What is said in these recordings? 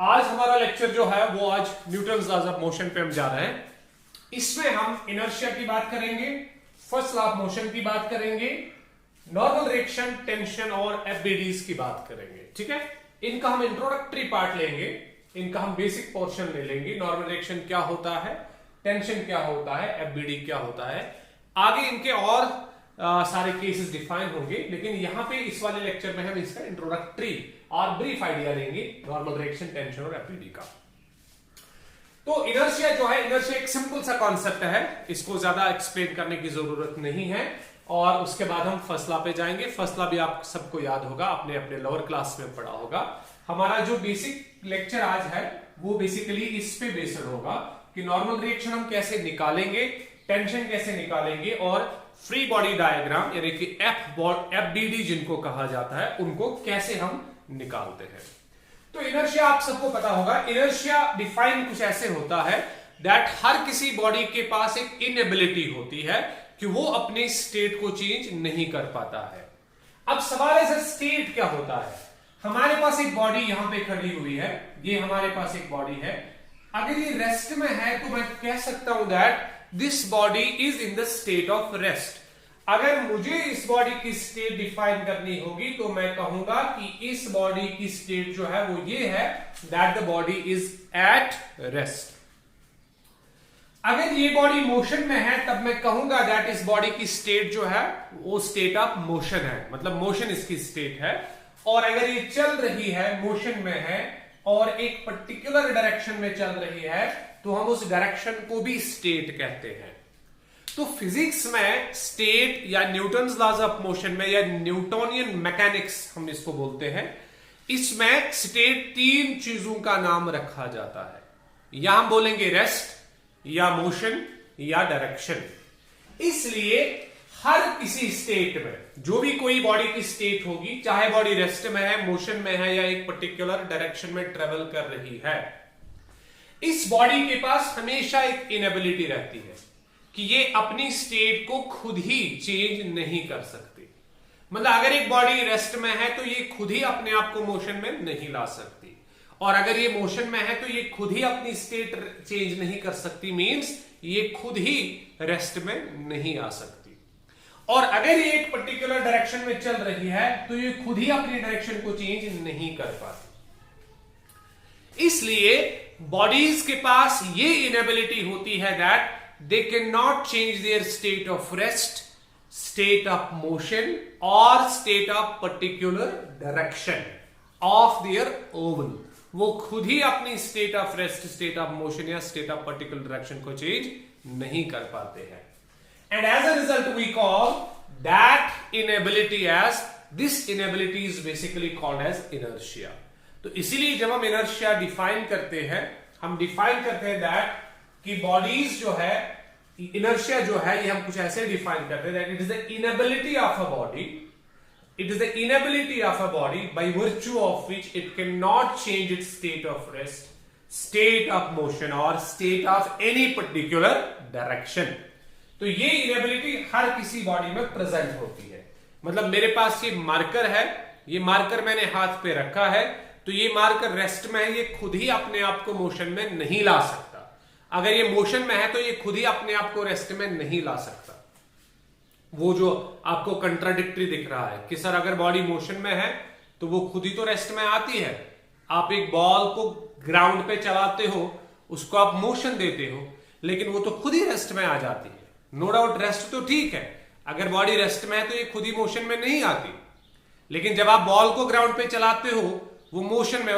आज हमारा लेक्चर जो है वो आज न्यूटन्स लॉज ऑफ मोशन पे हम जा रहे हैं। इसमें हम इनर्शिया की बात करेंगे, फर्स्ट लॉ ऑफ मोशन की बात करेंगे, नॉर्मल रिएक्शन, टेंशन और एफबीडीज की बात करेंगे। ठीक है, इनका हम इंट्रोडक्टरी पार्ट लेंगे, इनका हम बेसिक पोर्शन ले लेंगे। नॉर्मल रिएक्शन क्या होता है, टेंशन क्या होता है, एफबीडी क्या होता है, आगे इनके और सारे केसेस डिफाइन होंगे। लेकिन यहां पे इस वाले लेक्चर में हम इसका इंट्रोडक्टरी और ब्रीफ आइडिया लेंगे नॉर्मल रिएक्शन, टेंशन और एफबीडी का। तो इनर्शिया जो है, इनर्शिया एक सिंपल सा कॉन्सेप्ट है, इसको ज्यादा एक्सप्लेन करने की जरूरत नहीं है। और उसके बाद हम फर्स्ट लॉ पे जाएंगे। फर्स्ट लॉ भी आप सबको याद होगा, आपने अपने लोअर क्लास में पढ़ा होगा। हमारा जो बेसिक लेक्चर आज है वो बेसिकली इस पे बेस्ड होगा कि नॉर्मल रिएक्शन हम कैसे निकालेंगे, टेंशन कैसे निकालेंगे और फ्री बॉडी डायग्राम यानी कि एफबीडी जिनको कहा जाता है उनको कैसे हम निकालते हैं। तो इनर्शिया आप सबको पता होगा। इनर्शिया डिफाइन कुछ ऐसे होता है दैट हर किसी बॉडी के पास एक इनएबिलिटी होती है कि वो अपने स्टेट को चेंज नहीं कर पाता है। अब सवाल है सर स्टेट क्या होता है। हमारे पास एक बॉडी यहां पे खड़ी हुई है, ये हमारे पास एक बॉडी है। अगर ये रेस्ट में है तो मैं कह सकता हूं that this body is in the state of rest. अगर मुझे इस बॉडी की स्टेट डिफाइन करनी होगी तो मैं कहूंगा कि इस बॉडी की स्टेट जो है वो ये है that the body is at rest. अगर ये बॉडी मोशन में है तब मैं कहूंगा दैट इस बॉडी की स्टेट जो है वो स्टेट ऑफ मोशन है, मतलब मोशन इसकी स्टेट है। और अगर ये चल रही है, मोशन में है और एक पर्टिकुलर डायरेक्शन में चल रही है तो हम उस डायरेक्शन को भी स्टेट कहते हैं। तो फिजिक्स में स्टेट या न्यूटन्स लॉज ऑफ मोशन में या न्यूटोनियन मैकेनिक्स हम इसको बोलते हैं, इसमें स्टेट तीन चीजों का नाम रखा जाता है। या हम बोलेंगे रेस्ट या मोशन या डायरेक्शन। इसलिए हर किसी स्टेट में जो भी कोई बॉडी की स्टेट होगी, चाहे बॉडी रेस्ट में है, मोशन में है या एक पर्टिकुलर डायरेक्शन में ट्रेवल कर रही है, इस बॉडी के पास हमेशा एक इनएबिलिटी रहती है कि ये अपनी स्टेट को खुद ही चेंज नहीं कर सकती। मतलब अगर एक बॉडी रेस्ट में है तो ये खुद ही अपने आप को मोशन में नहीं ला सकती, और अगर ये मोशन में है तो ये खुद ही अपनी स्टेट चेंज नहीं कर सकती, मींस ये खुद ही रेस्ट में नहीं आ सकती। और अगर ये एक पर्टिकुलर डायरेक्शन में चल रही है तो ये खुद ही अपनी डायरेक्शन को चेंज नहीं कर पाती। इसलिए बॉडीज के पास ये इनएबिलिटी होती है that they cannot change their state of rest, state of motion or state of particular direction of their own। वो खुद ही अपनी state of rest, state of motion या state of particular direction को change नहीं कर पाते हैं। And as a result we call that inability as, this inability is basically called as inertia। तो इसीलिए जब हम inertia define करते हैं, हम define करते हैं that कि बॉडीज जो है, इनर्शिया जो है ये हम कुछ ऐसे डिफाइन करते हैं that it is the inability of a body, it is the inability of a body by virtue of which it can not change its state of rest, state of motion और state of any particular direction. तो ये inability हर किसी body में present होती है। मतलब मेरे पास ये मार्कर है, ये मार्कर मैंने हाथ पे रखा है तो ये मार्कर रेस्ट में है, ये खुद ही अपने आप को मोशन में नहीं ला सकता। अगर ये मोशन में है तो ये खुद ही अपने आप को रेस्ट में नहीं ला सकता। वो जो आपको कंट्राडिक्टरी दिख रहा है कि सर अगर बॉडी मोशन में है तो वो खुद ही तो रेस्ट में आती है। आप एक बॉल को ग्राउंड पे चलाते हो, उसको आप मोशन देते हो, लेकिन वो तो खुद ही रेस्ट में आ जाती है। नो डाउट रेस्ट तो ठीक है, अगर बॉडी रेस्ट में है तो ये खुद ही मोशन में नहीं आती। लेकिन जब आप बॉल को ग्राउंड पे चलाते हो, वो मोशन में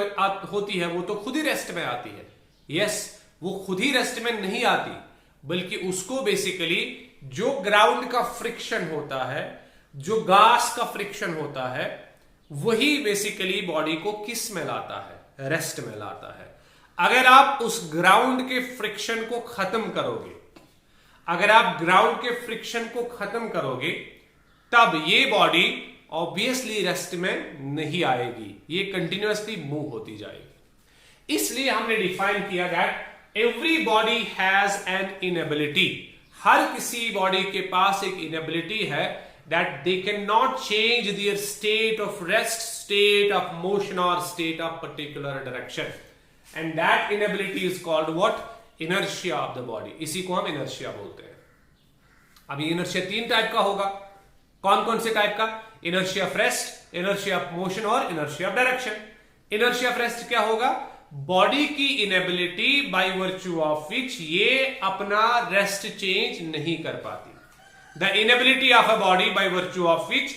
होती है, वो तो खुद ही रेस्ट में आती है। यस, वो खुद ही रेस्ट में नहीं आती, बल्कि उसको बेसिकली जो ग्राउंड का फ्रिक्शन होता है, जो गास का फ्रिक्शन होता है, वही बेसिकली बॉडी को किस में लाता है, रेस्ट में लाता है। अगर आप उस ग्राउंड के फ्रिक्शन को खत्म करोगे, अगर आप ग्राउंड के फ्रिक्शन को खत्म करोगे, तब ये बॉडी ऑब्वियसली रेस्ट में नहीं आएगी, ये कंटिन्यूअसली मूव होती जाएगी। इसलिए हमने डिफाइन किया that every body has an inability. हर किसी बॉडी के पास एक इनएबिलिटी है that they can not change their state of rest, state of motion और state of particular direction. And that inability is called what? Inertia of the body. इसी को हम इनर्शिया बोलते हैं। अब ये इनर्शिया 3 टाइप का होगा। कौन कौन से टाइप का? Inertia of rest, inertia of motion और inertia of direction. Inertia of rest क्या होगा? बॉडी की inability by virtue of which ये अपना रेस्ट चेंज नहीं कर पाती। The inability of a body by virtue of which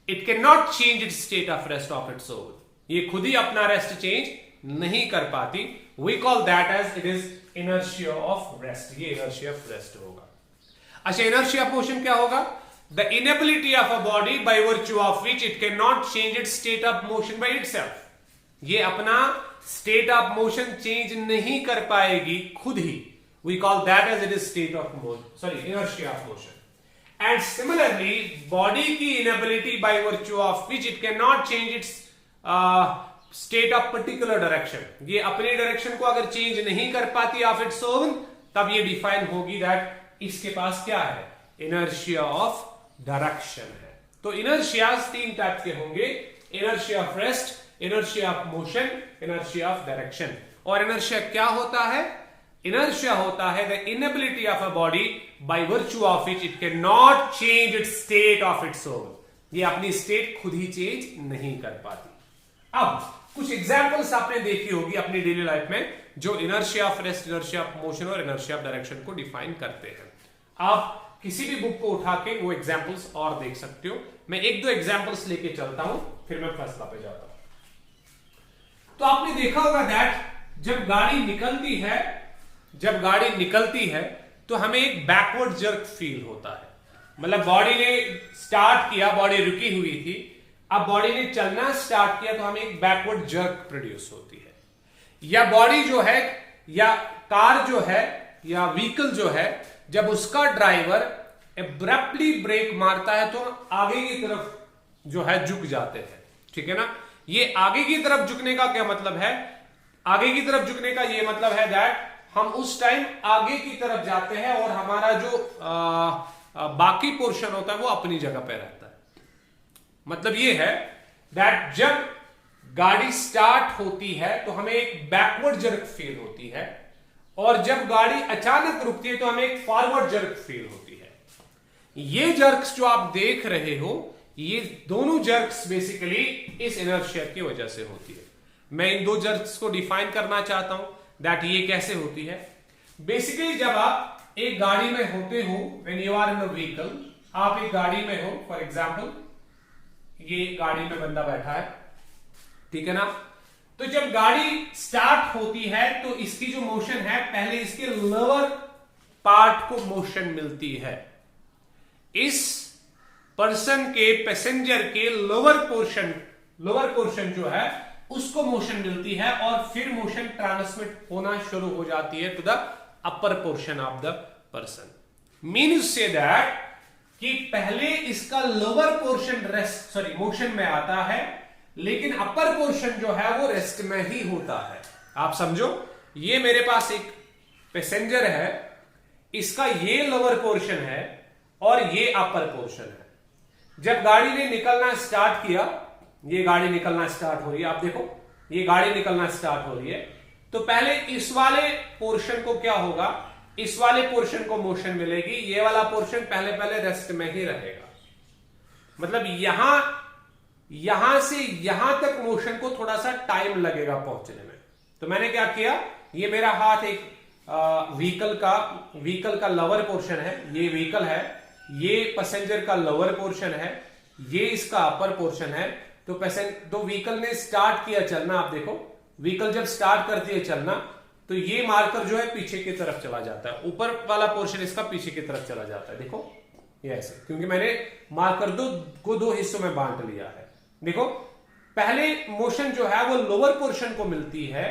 it can not change its state of rest of its own. ये खुद ही अपना रेस्ट चेंज नहीं कर पाती। We call that as it is inertia of rest. ये inertia of rest होगा। अच्छा, इनर्शिया ऑफ मोशन क्या होगा? The inability of a body by virtue of which it can not change its state of motion by itself. ये अपना state of motion change नहीं कर पाएगी खुद ही। We call that as it is state of motion, inertia of motion. And similarly body की inability by virtue of which it can not change its state of particular direction. ये अपने direction को अगर चेंज नहीं कर पाती of its own, तब ये डिफाइन होगी दैट इसके पास क्या है? इनर्शिया ऑफ डायरेक्शन है। तो इनर्शियाज 3 टाइप के होंगे, inertia of rest, inertia of motion, inertia of direction. और इनर्शिया क्या होता है? इनर्शिया होता है the inability of a body by virtue of which it can not change its state of its own. ये अपनी स्टेट खुद ही चेंज नहीं कर पाती। अब कुछ एग्जांपल्स आपने देखी होगी अपनी डेली लाइफ में जो inertia of rest, inertia of motion और इनर्शिया ऑफ डायरेक्शन को डिफाइन करते हैं। आप किसी भी बुक को उठा के वो एग्जांपल्स और देख सकते हो। मैं 1-2 एग्जांपल्स लेके चलता हूं, फिर मैं फैसला पे जाता हूं। तो आपने देखा होगा दैट जब गाड़ी निकलती है तो हमें एक बैकवर्ड जर्क फील होता है। मतलब बॉडी ने स्टार्ट किया, बॉडी रुकी हुई थी, अब बॉडी ने चलना स्टार्ट किया तो हमें एक बैकवर्ड जर्क प्रोड्यूस होती है। या बॉडी जो है, या कार जो है, या व्हीकल जो है, जब उसका ड्राइवर एब्रप्टली ब्रेक मारता है तो आगे की तरफ जो है झुक जाते हैं। ठीक है ना? ये आगे की तरफ झुकने का क्या मतलब है? आगे की तरफ झुकने का ये मतलब है दैट हम उस टाइम आगे की तरफ जाते हैं और हमारा जो बाकी पोर्शन होता है वो अपनी जगह पे रहता है। मतलब ये है दैट जब गाड़ी स्टार्ट होती है तो हमें एक बैकवर्ड जर्क फील होती है, और जब गाड़ी अचानक रुकती है तो हमें एक फॉरवर्ड जर्क फील होती है। ये जर्क्स जो आप देख रहे हो, ये दोनों जर्क्स बेसिकली इस इनर्शिया की वजह से होती है। मैं इन 2 जर्क्स को डिफाइन करना चाहता हूं दैट ये कैसे होती है। बेसिकली जब आप एक गाड़ी में होते हो, when you are in a vehicle, आप एक गाड़ी में हो, फॉर एग्जांपल ये गाड़ी में बंदा बैठा है, ठीक है ना? तो जब गाड़ी स्टार्ट होती है तो इसकी जो मोशन है, पहले इसके लोअर पार्ट को मोशन मिलती है। इस पर्सन के, पैसेंजर के लोअर पोर्शन जो है उसको मोशन मिलती है, और फिर मोशन ट्रांसमिट होना शुरू हो जाती है to the upper portion of the person. Means say that कि पहले इसका लोअर पोर्शन मोशन में आता है, लेकिन अपर पोर्शन जो है वो रेस्ट में ही होता है। आप समझो, ये मेरे पास एक पैसेंजर है, इसका ये लोअर पोर्शन है और ये अपर पोर्शन है। जब गाड़ी ने निकलना स्टार्ट किया, ये गाड़ी निकलना स्टार्ट हो रही है, आप देखो ये गाड़ी निकलना स्टार्ट हो रही है, तो पहले इस वाले पोर्शन को क्या होगा? इस वाले पोर्शन को मोशन मिलेगी, ये वाला पोर्शन पहले रेस्ट में ही रहेगा। मतलब यहां से यहां तक मोशन को थोड़ा सा टाइम लगेगा पहुंचने में। तो मैंने क्या किया, ये मेरा हाथ एक व्हीकल का लोअर पोर्शन है, ये व्हीकल है, ये पैसेंजर का लोअर पोर्शन है, ये इसका अपर पोर्शन है। तो व्हीकल ने स्टार्ट किया चलना, आप देखो व्हीकल जब स्टार्ट करती है चलना तो ये मार्कर जो है पीछे की तरफ चला जाता है, ऊपर वाला पोर्शन इसका पीछे की तरफ चला जाता है। देखो ये ऐसे, क्योंकि मैंने मार्कर को 2 हिस्सों में बांट लिया है। देखो पहले मोशन जो है वो लोअर पोर्शन को मिलती है,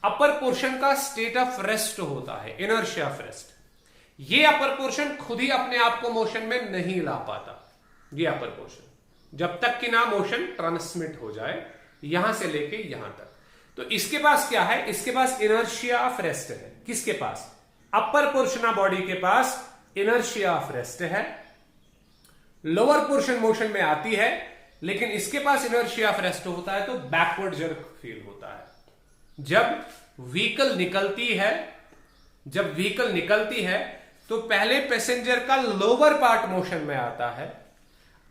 अपर पोर्शन का स्टेट ऑफ रेस्ट होता है, इनर्शिया ऑफ रेस्ट। ये अपर पोर्शन खुद ही अपने आप को मोशन में नहीं ला पाता, ये अपर पोर्शन, जब तक कि ना मोशन ट्रांसमिट हो जाए यहां से लेके यहां तक। तो इसके पास क्या है? इसके पास इनर्शिया ऑफ रेस्ट है। किसके पास? अपर पोर्शन ऑफ बॉडी के पास इनर्शिया ऑफ रेस्ट है। लोअर पोर्शन मोशन में आती है, लेकिन इसके पास इनर्शिया ऑफ रेस्ट होता है, तो बैकवर्ड जर्क फील होता है। जब व्हीकल निकलती है, जब व्हीकल निकलती है तो पहले पैसेंजर का लोअर पार्ट मोशन में आता है,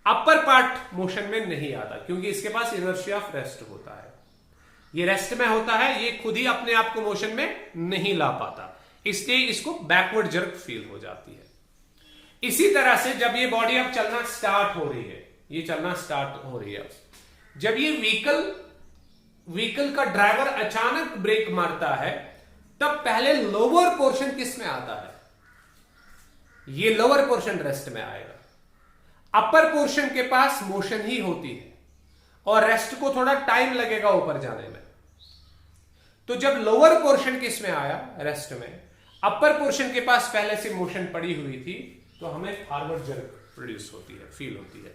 अपर पार्ट मोशन में नहीं आता, क्योंकि इसके पास इनर्शिया ऑफ रेस्ट होता है। ये रेस्ट में होता है, ये खुद ही अपने आप को मोशन में नहीं ला पाता, इसलिए इसको बैकवर्ड जर्क फील हो जाती है। इसी तरह से जब ये बॉडी अब चलना स्टार्ट हो रही है, ये चलना स्टार्ट हो रही है, जब ये व्हीकल का ड्राइवर अचानक ब्रेक मारता है, तब पहले लोअर पोर्शन किस में आता है? ये लोअर पोर्शन रेस्ट में आएगा। अपर पोर्शन के पास मोशन ही होती है और रेस्ट को थोड़ा टाइम लगेगा ऊपर जाने में। तो जब लोअर पोर्शन किस में आया? रेस्ट में। अपर पोर्शन के पास पहले से मोशन पड़ी हुई थी, तो हमें फॉरवर्ड जर्क प्रोड्यूस होती है, फील होती है।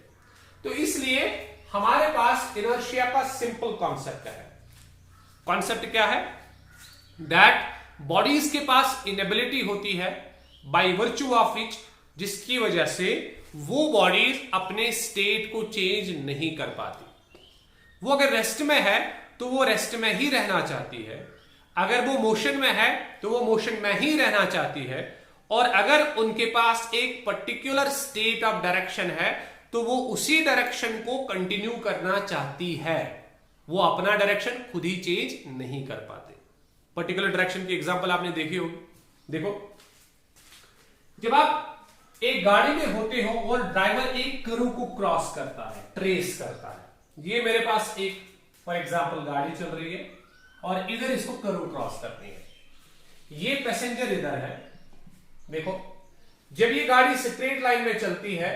तो इसलिए हमारे पास इनर्शिया का सिंपल कॉन्सेप्ट है। कॉन्सेप्ट क्या है? दैट बॉडीज के पास इनेबिलिटी होती है बाय वर्च्यू ऑफ विच, जिसकी वजह से वो बॉडीज अपने स्टेट को चेंज नहीं कर पाती। वो अगर रेस्ट में है तो वो रेस्ट में ही रहना चाहती है, अगर वो मोशन में है तो वो मोशन में ही रहना चाहती है, और अगर उनके पास एक पर्टिकुलर स्टेट ऑफ डायरेक्शन है तो वो उसी डायरेक्शन को कंटिन्यू करना चाहती है। वो अपना डायरेक्शन खुद ही चेंज नहीं कर पाते। पर्टिकुलर डायरेक्शन की एग्जांपल आपने देखी होगी। देखो, जब आप एक गाड़ी में होते हो और ड्राइवर एक कर्व को क्रॉस करता है, ट्रेस करता है। ये मेरे पास एक फॉर एग्जांपल गाड़ी चल रही है और इधर इसको कर्व क्रॉस करनी है। ये पैसेंजर इधर है। देखो, जब ये गाड़ी स्ट्रेट लाइन में चलती है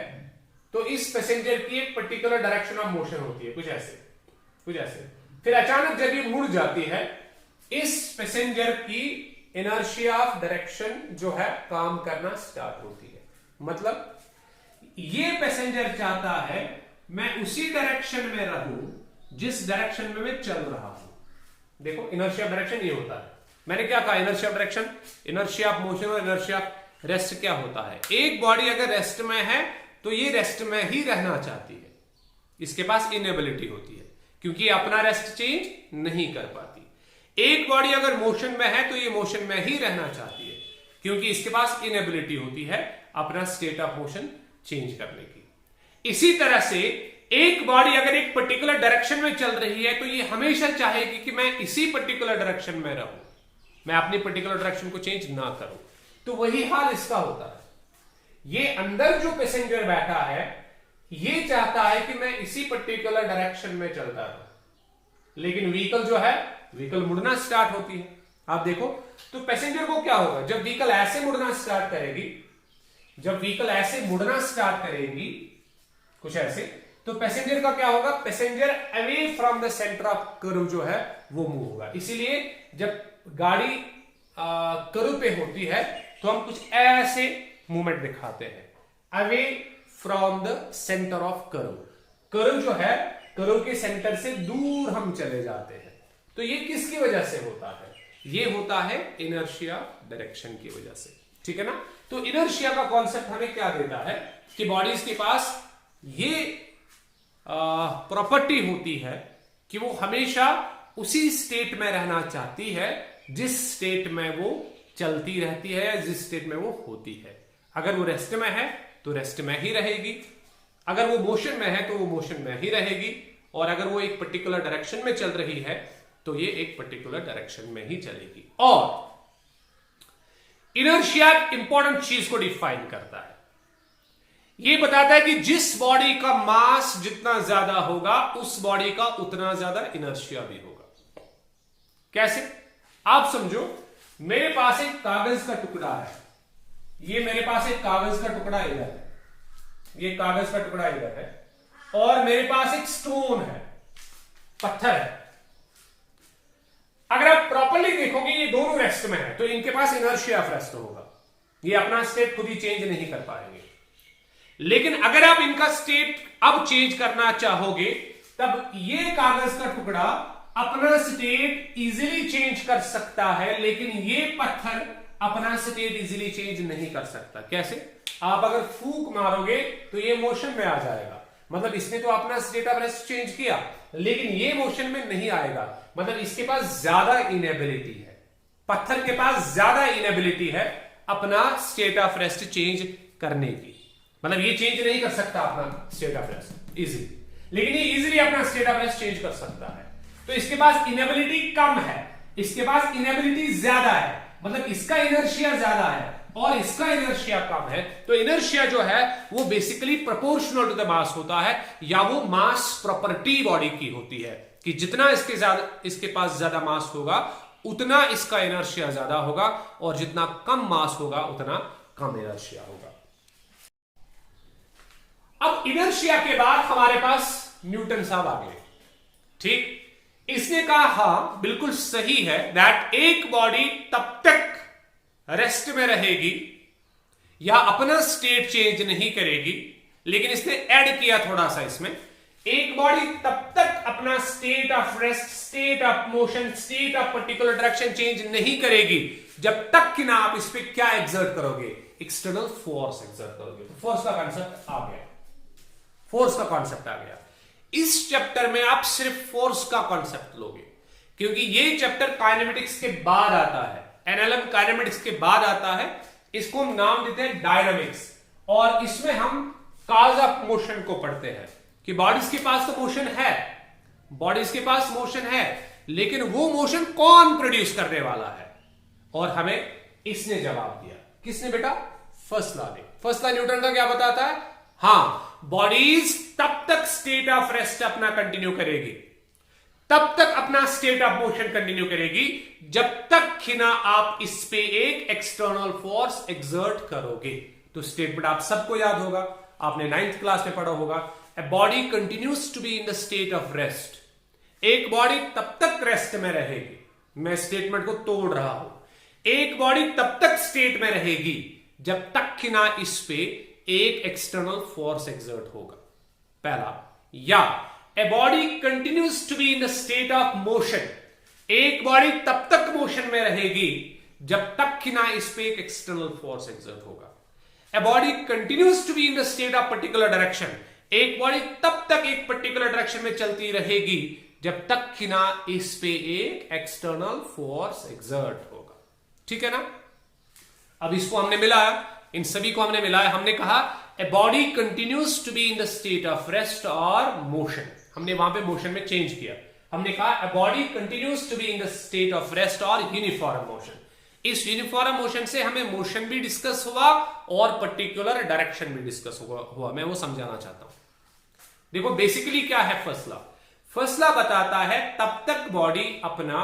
तो इस पैसेंजर की एक पर्टिकुलर डायरेक्शन ऑफ मोशन होती है, कुछ ऐसे। फिर अचानक जब ये मुड़ जाती है, इस पैसेंजर की इनर्शिया ऑफ डायरेक्शन जो है काम करना स्टार्ट होती है। मतलब ये पैसेंजर चाहता है मैं उसी डायरेक्शन में रहूं जिस डायरेक्शन में मैं चल रहा हूं। देखो, इनर्शिया ऑफ डायरेक्शन ये होता है। मैंने क्या कहा? Inertia of direction, inertia of motion और इनर्शिया ऑफ रेस्ट क्या होता है? एक बॉडी अगर रेस्ट में है तो ये रेस्ट में ही रहना चाहती है, इसके पास इनेबिलिटी होती है क्योंकि अपना रेस्ट चेंज नहीं कर पाती। एक बॉडी अगर मोशन में है तो ये मोशन में ही रहना चाहती है क्योंकि इसके पास इनेबिलिटी होती है अपना स्टेट ऑफ मोशन चेंज करने की। इसी तरह से एक बॉडी अगर एक पर्टिकुलर डायरेक्शन में चल रही है तो ये हमेशा चाहेगी कि मैं इसी पर्टिकुलर डायरेक्शन में रहूं, मैं अपनी पर्टिकुलर डायरेक्शन को चेंज ना करूं। तो वही हाल इसका होता है। ये अंदर जो पैसेंजर बैठा है ये चाहता है कि मैं इसी पर्टिकुलर डायरेक्शन में चलता रहूं, लेकिन व्हीकल जो है, व्हीकल मुड़ना स्टार्ट होती है। आप देखो तो पैसेंजर को क्या होगा? जब व्हीकल ऐसे मुड़ना स्टार्ट करेगी, कुछ ऐसे, तो पैसेंजर का क्या होगा? Passenger away from the centre of curve जो है वो मूव होगा। इसीलिए जब गाड़ी कर्व पे होती है तो हम कुछ ऐसे मूवमेंट दिखाते हैं, away from the centre of curve. Curve जो है, कर्व के सेंटर से दूर हम चले जाते हैं। तो ये किसकी वजह से होता है? ये होता है इनर्शिया डायरेक्शन की वजह से। ठीक है ना? तो इनर्शिया का कॉन्सेप्ट हमें क्या देता है कि बॉडीज के पास ये प्रॉपर्टी होती है कि वो हमेशा उसी स्टेट में रहना चाहती है जिस स्टेट में वो चलती रहती है या जिस स्टेट में वो होती है। अगर वो रेस्ट में है तो रेस्ट में ही रहेगी, अगर वो मोशन में है तो वो मोशन में ही रहेगी, और अगर वो एक पर्टिकुलर डायरेक्शन में चल रही है तो ये एक पर्टिकुलर डायरेक्शन में ही चलेगी। और इनर्शिया इंपॉर्टेंट चीज को डिफाइन करता है। ये बताता है कि जिस बॉडी का मास जितना ज्यादा होगा उस बॉडी का उतना ज्यादा इनर्शिया भी होगा। कैसे? आप समझो, मेरे पास एक कागज का टुकड़ा है, ये मेरे पास एक कागज का टुकड़ा इधर है, ये कागज का टुकड़ा इधर है, और मेरे पास एक स्टोन है, पत्थर है। अगर आप प्रॉपर्ली देखोगे ये दोनों रेस्ट में है तो इनके पास इनर्शिया ऑफ रेस्ट होगा, ये अपना स्टेट खुद ही चेंज नहीं कर पाएंगे। लेकिन अगर आप इनका स्टेट अब चेंज करना चाहोगे तब ये कागज का टुकड़ा अपना स्टेट इजीली चेंज कर सकता है, लेकिन ये पत्थर अपना स्टेट इजीली चेंज नहीं कर सकता। कैसे? आप अगर फूंक मारोगे तो ये मोशन में आ जाएगा, मतलब इसने तो अपना स्टेट ऑफ रेस्ट चेंज किया, लेकिन ये मोशन में नहीं आएगा, मतलब इसके पास ज्यादा इनेबिलिटी है। पत्थर के पास ज्यादा इनेबिलिटी है अपना स्टेट ऑफ रेस्ट चेंज करने की, मतलब ये चेंज नहीं कर सकता अपना स्टेट ऑफ रेस्ट इजीली, लेकिन ये इजीली अपना स्टेट ऑफ रेस्ट चेंज कर सकता है। तो इसके पास इनेबिलिटी कम है, इसके पास इनेबिलिटी ज्यादा है, मतलब इसका इनर्शिया ज्यादा है और इसका इनर्शिया कम है। तो इनर्शिया जो है वो basically proportional to the mass होता है, या वो मास प्रॉपर्टी बॉडी की होती है कि जितना इसके पास ज्यादा मास होगा उतना इसका इनर्शिया ज्यादा होगा, और जितना कम मास होगा उतना कम इनर्शिया होगा। अब इनर्शिया के बाद हमारे पास न्यूटन साहब आ गए, ठीक। इसने कहा हां बिल्कुल सही है दैट एक बॉडी तब तक रेस्ट में रहेगी या अपना स्टेट चेंज नहीं करेगी, लेकिन इसने ऐड किया थोड़ा सा इसमें, एक बॉडी तब तक अपना state of rest, state of motion, state of particular direction change नहीं करेगी जब तक कि ना आप इस पे क्या एग्जर्ट करोगे, एक्सटर्नल फोर्स एग्जर्ट करोगे। तो फोर्स का कॉन्सेप्ट आ गया, फोर्स का कॉन्सेप्ट आ गया। इस चैप्टर में आप सिर्फ फोर्स का कॉन्सेप्ट लोगे, क्योंकि ये चैप्टर काइनेमेटिक्स के बाद आता है, एनएलएम काइनेमेटिक्स के बाद आता है। इसको हम नाम देते हैं डायनामिक्स, और इसमें हम कॉज ऑफ मोशन को पढ़ते हैं कि बॉडीज के पास तो मोशन है, बॉडीज के पास मोशन है, लेकिन वो मोशन कौन प्रोड्यूस करने वाला है। और हमें इसने जवाब दिया, किसने बेटा, फर्स्ट लॉ ने। फर्स्ट लॉ न्यूटन का क्या बताता है, हां बॉडीज तब तक स्टेट ऑफ रेस्ट अपना कंटिन्यू करेगी, तब तक अपना स्टेट ऑफ मोशन कंटिन्यू करेगी जब तक कि ना आप इस पे एक एक्सटर्नल फोर्स एक्सर्ट करोगे। तो स्टेटमेंट आप सबको याद होगा, आपने 9th क्लास में पढ़ा होगा, a body continues to be in the state of rest. एक बॉडी तब तक रेस्ट में रहेगी, मैं स्टेटमेंट को तोड़ रहा हूं, एक बॉडी तब तक स्टेट में रहेगी जब तक कि ना इस पे एक एक्सटर्नल फोर्स एक्सर्ट होगा, पहला। या a body continues to be in the state of motion, एक बॉडी तब तक मोशन में रहेगी जब तक कि ना इस पे एक एक्सटर्नल फोर्स एक्सर्ट होगा। A body continues to be in the state of particular direction, एक बॉडी तब तक एक पर्टिकुलर डायरेक्शन में चलती रहेगी जब तक कि ना इस पे एक एक्सटर्नल फोर्स एक्सर्ट होगा, ठीक है ना। अब इसको हमने मिलाया, इन सभी को हमने मिलाया, हमने कहा a body continues to be in the state of rest और मोशन, हमने वहां पे मोशन में चेंज किया, हमने कहा a body continues to be in the state of rest और यूनिफॉर्म मोशन। इस यूनिफॉर्म मोशन से हमें मोशन भी डिस्कस हुआ और पर्टिकुलर डायरेक्शन भी डिस्कस हुआ, मैं वो समझाना चाहता हूं। देखो बेसिकली क्या है फर्स्ट लॉ, फर्स्ट लॉ बताता है तब तक बॉडी अपना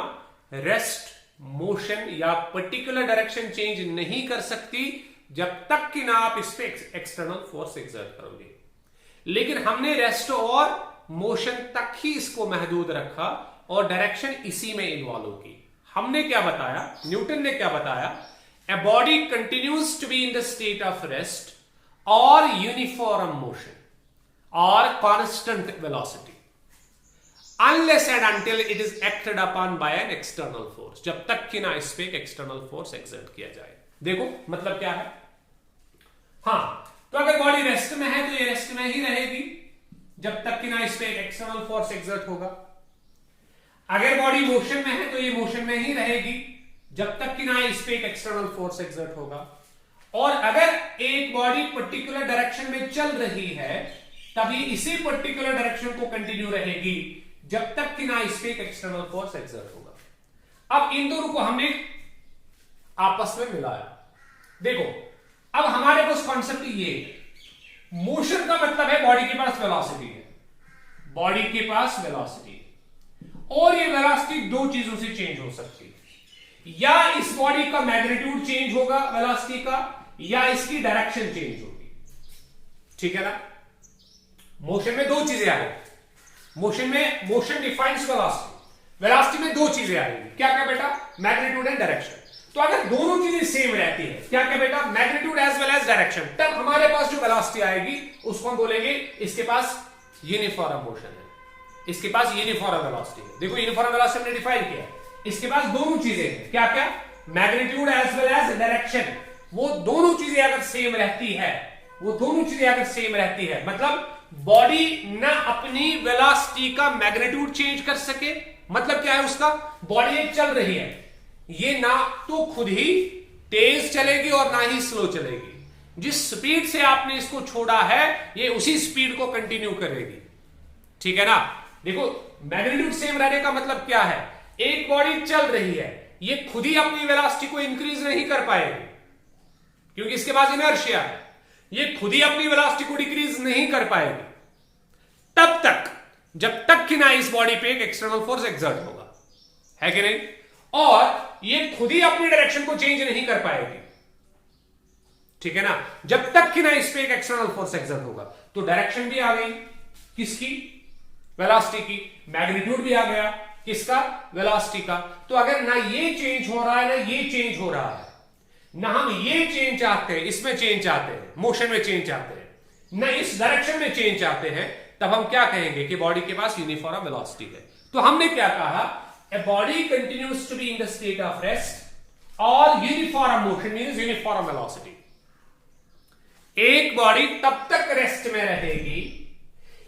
रेस्ट, मोशन या पर्टिकुलर डायरेक्शन चेंज नहीं कर सकती जब तक कि ना आप इस पे एक्सटर्नल फोर्स एक्सर्ट करोगे। लेकिन हमने रेस्ट और मोशन तक ही इसको महदूद रखा और डायरेक्शन इसी में इन्वॉल्व की। हमने क्या बताया, न्यूटन ने क्या बताया, a body continues to be in the state of rest और यूनिफॉर्म मोशन और constant velocity unless and until it is acted upon by an external force, जब तक कि ना इस पे एक एक्सटर्नल फोर्स एक्सर्ट किया जाए। देखो मतलब क्या है, हां तो अगर बॉडी रेस्ट में है तो ये रेस्ट में ही रहेगी जब तक कि ना इस पे एक एक्सटर्नल फोर्स एक्सर्ट होगा। अगर बॉडी मोशन में है तो ये मोशन में ही रहेगी जब तक कि ना इस पे एक एक्सटर्नल फोर्स एक्सर्ट होगा। और अगर एक बॉडी पर्टिकुलर डायरेक्शन में चल रही है तभी इसी पर्टिकुलर डायरेक्शन को कंटिन्यू रहेगी जब तक कि ना इस पे एक एक्सटर्नल फोर्स एक्सर्ट होगा। अब इन दोनों को हमने आपस में मिलाया। देखो अब हमारे पास कॉन्सेप्ट ये है, मोशन का मतलब है बॉडी के पास वेलोसिटी है, बॉडी के पास वेलोसिटी है, और ये वेलोसिटी दो चीजों से चेंज हो सकती है, या इस बॉडी का मैग्नीट्यूड चेंज होगा वेलोसिटी का, या इसकी डायरेक्शन चेंज होगी, ठीक है ना। मोशन में दो चीजें आएंगी, मोशन में मोशन डिफाइंस वेलोसिटी, वेलोसिटी में दो चीजें आएंगी, क्या क्या बेटा, मैग्नीट्यूड एंड डायरेक्शन। तो अगर दोनों चीजें सेम रहती है, क्या क्या बेटा, magnitude as well as direction, तब हमारे पास जो वेलोसिटी आएगी उसको हम बोलेंगे इसके पास यूनिफॉर्म मोशन है, इसके पास यूनिफॉर्म वेलोसिटी है। देखो यूनिफॉर्म वेलोसिटी हमने डिफाइन किया, इसके पास दोनों चीजें हैं, क्या क्या, magnitude as well as direction. वो दोनों चीजें अगर सेम रहती है, वो दोनों चीजें अगर सेम रहती है, मतलब बॉडी ना अपनी वेलोसिटी का मैग्नीट्यूड चेंज कर सके, मतलब क्या है उसका, बॉडी एक चल रही है, ये ना तो खुद ही तेज चलेगी और ना ही स्लो चलेगी। जिस स्पीड से आपने इसको छोड़ा है ये उसी स्पीड को कंटिन्यू करेगी। ठीक है ना। देखो मैग्नीट्यूड सेम रहने का मतलब क्या है, एक बॉडी चल रही है, ये खुद ही अपनी वेलोसिटी को इंक्रीज नहीं कर पाएगी क्योंकि इसके पास इनर्शिया है। ये खुद ही अपनी वेलोसिटी को डिक्रीज नहीं कर पाएगी तब तक जब तक कि ना इस बॉडी पे एक एक्सटर्नल फोर्स एक्सर्ट होगा, है कि नहीं। और ये खुद ही अपनी डायरेक्शन को चेंज नहीं कर पाएगी, ठीक है ना, जब तक कि ना इस पे एक एक्सटर्नल फोर्स एक्सर्ट होगा। तो डायरेक्शन भी आ गई किसकी, वेलोसिटी की, मैग्नीट्यूड भी आ गया किसका, वेलोसिटी का। तो अगर ना ये चेंज हो रहा है ना ये चेंज हो रहा है, ना हम ये चेंज चाहते हैं, इसमें चेंज चाहते हैं, मोशन में चेंज चाहते हैं, ना इस डायरेक्शन में चेंज चाहते हैं, तब हम क्या कहेंगे कि बॉडी के पास यूनिफॉर्म वेलोसिटी है। तो हमने क्या कहा, a body continues to be in the state of rest और uniform motion means uniform velocity. एक बॉडी तब तक रेस्ट में रहेगी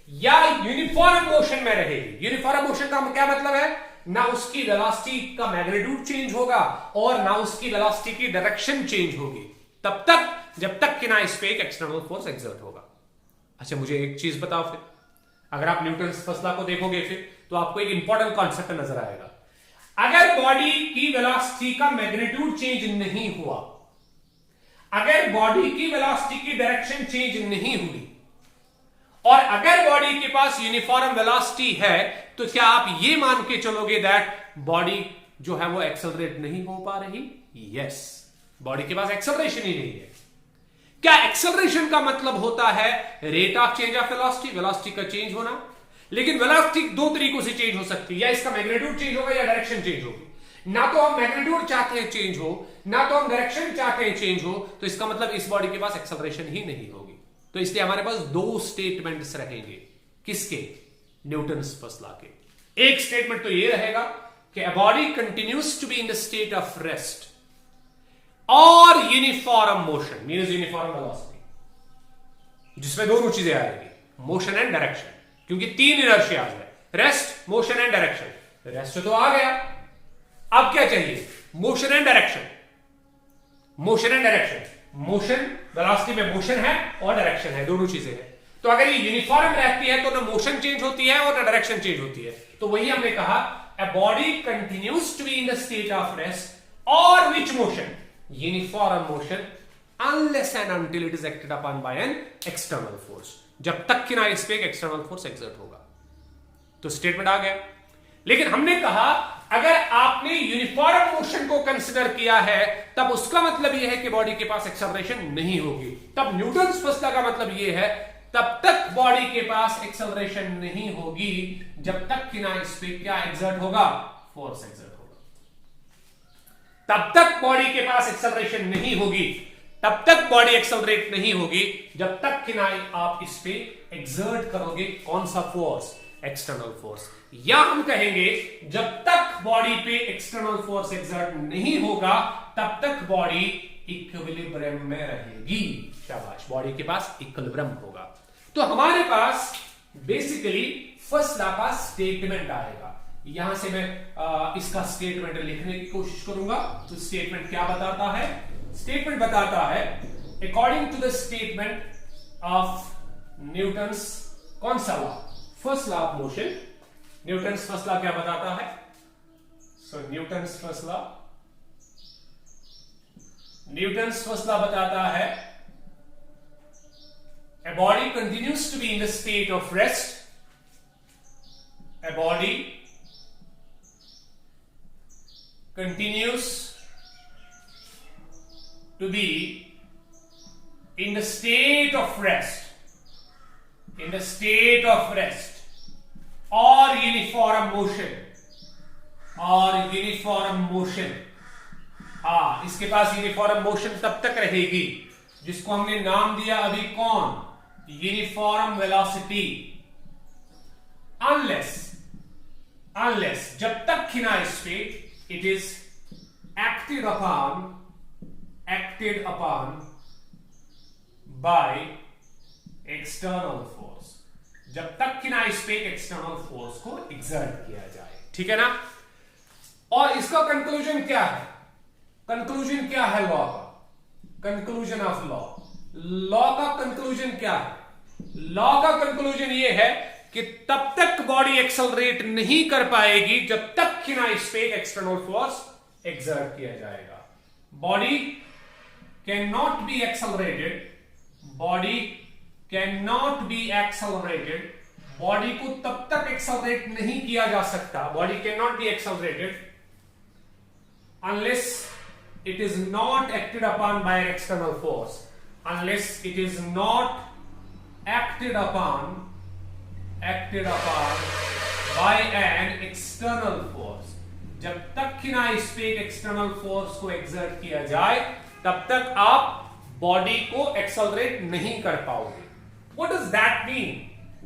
या यूनिफॉर्म मोशन में रहेगी। यूनिफॉर्म मोशन का क्या मतलब है, ना उसकी वेलोसिटी का मैग्नीट्यूड चेंज होगा और ना उसकी वेलोसिटी की डायरेक्शन चेंज होगी तब तक जब तक कि ना इस पे एक एक्सटर्नल फोर्स एक्सर्ट होगा। अच्छा मुझे एक चीज बताओ, फिर अगर आप न्यूटन फर्स्ट लॉ को देखोगे फिर तो आपको एक इंपॉर्टेंट कॉन्सेप्ट नजर आएगा। अगर बॉडी की वेलोसिटी का मैग्नीट्यूड चेंज नहीं हुआ, अगर बॉडी की वेलोसिटी की डायरेक्शन चेंज नहीं हुई और अगर बॉडी के पास यूनिफॉर्म वेलोसिटी है तो क्या आप ये मान के चलोगे दैट बॉडी जो है वो एक्सेलरेट नहीं हो पा रही? यस, बॉडी के पास एक्सेलरेशन ही नहीं है। क्या एक्सेलरेशन का मतलब होता है rate of change of velocity, velocity का चेंज होना? लेकिन वेलोसिटी दो तरीकों से चेंज हो सकती है, या इसका मैग्नीट्यूड चेंज होगा या डायरेक्शन चेंज होगी। ना तो हम मैग्नीट्यूड चाहते हैं चेंज हो, ना तो हम डायरेक्शन चाहते हैं चेंज हो, तो इसका मतलब इस बॉडी के पास एक्सेलरेशन ही नहीं होगी। तो इसलिए हमारे पास दो स्टेटमेंट्स रहेंगे, किसके, न्यूटन्स फर्स्ट लॉ के। एक स्टेटमेंट तो ये रहेगा कि a body continues to be in the state of rest और uniform motion means uniform velocity, जिसमें दोनों चीजें आएगी, मोशन एंड डायरेक्शन, क्योंकि तीन इनर्शियाज है, rest, motion and direction. Rest तो आ गया, अब क्या चाहिए, motion and direction. Motion and direction, motion velocity में मोशन है और डायरेक्शन है, दोनों चीजें हैं। तो अगर ये यूनिफॉर्म रहती है तो ना मोशन चेंज होती है और ना डायरेक्शन चेंज होती है। तो वही हमने कहा, a body continues to be in the state of rest और which motion, uniform motion, unless and until it is acted upon by an external force, जब तक कि ना इस पे एक एक्सटर्नल फोर्स एक्सर्ट होगा। तो स्टेटमेंट आ गया। लेकिन हमने कहा अगर आपने यूनिफॉर्म मोशन को कंसीडर किया है तब उसका मतलब यह है कि बॉडी के पास एक्सेलरेशन नहीं होगी। तब न्यूटन्स फर्स्ट लॉ का मतलब यह है तब तक बॉडी के पास एक्सेलरेशन नहीं होगी जब तक कि ना इस पे क्या एक्सर्ट होगा, फोर्स एक्सर्ट होगा। तब तक बॉडी के पास एक्सेलरेशन नहीं होगी, तब तक बॉडी एक्सेलरेट नहीं होगी जब तक कि ना आप इस पे एक्सर्ट करोगे कौन सा फोर्स, एक्सटर्नल फोर्स। या हम कहेंगे जब तक बॉडी पे एक्सटर्नल फोर्स एक्सर्ट नहीं होगा तब तक बॉडी इक्विलिब्रियम में रहेगी। शाबाश, बॉडी के पास इक्विलिब्रियम होगा। तो हमारे पास बेसिकली फर्स्ट लॉ का स्टेटमेंट आएगा। यहां से मैं इसका स्टेटमेंट लिखने की कोशिश करूंगा। तो स्टेटमेंट क्या बताता है, स्टेटमेंट बताता है according to the statement of Newton's कौन सा law, first law of motion. Newton's first law क्या बताता है, so Newton's first law, Newton's first law बताता है a body continues to be in the state of rest, a body continues to be in the state of rest, in the state of rest or uniform motion, or uniform motion। इसके पास uniform motion तब तक रहेगी जिसको हमने नाम दिया अभी कौन, यूनिफॉर्म वेलोसिटी, अनलेस जब तक कि ना इस पे it is acted upon by external force, जब तक कि ना इस पे एक्सटर्नल फोर्स को एक्सर्ट किया जाए। ठीक है ना। और इसका कंक्लूजन क्या है? कंक्लूजन क्या है लॉ का? कंक्लूजन ऑफ लॉ का कंक्लूजन क्या है? लॉ का कंक्लूजन ये है कि तब तक बॉडी एक्सेलरेट नहीं कर पाएगी जब तक कि ना इस पे एक्सटर्नल फोर्स एक्सर्ट किया जाएगा। Body can not be accelerated, body can not be accelerated, body को तब तक एक्सेलरेट नहीं किया जा सकता, body can not be accelerated unless it is not acted upon by an external force, unless it is not acted upon by an external force। जब तक कि ना इस पे एक एक्सटर्नल फोर्स को एक्सर्ट किया जाए तब तक आप बॉडी को एक्सेलरेट नहीं कर पाओगे। What does that mean?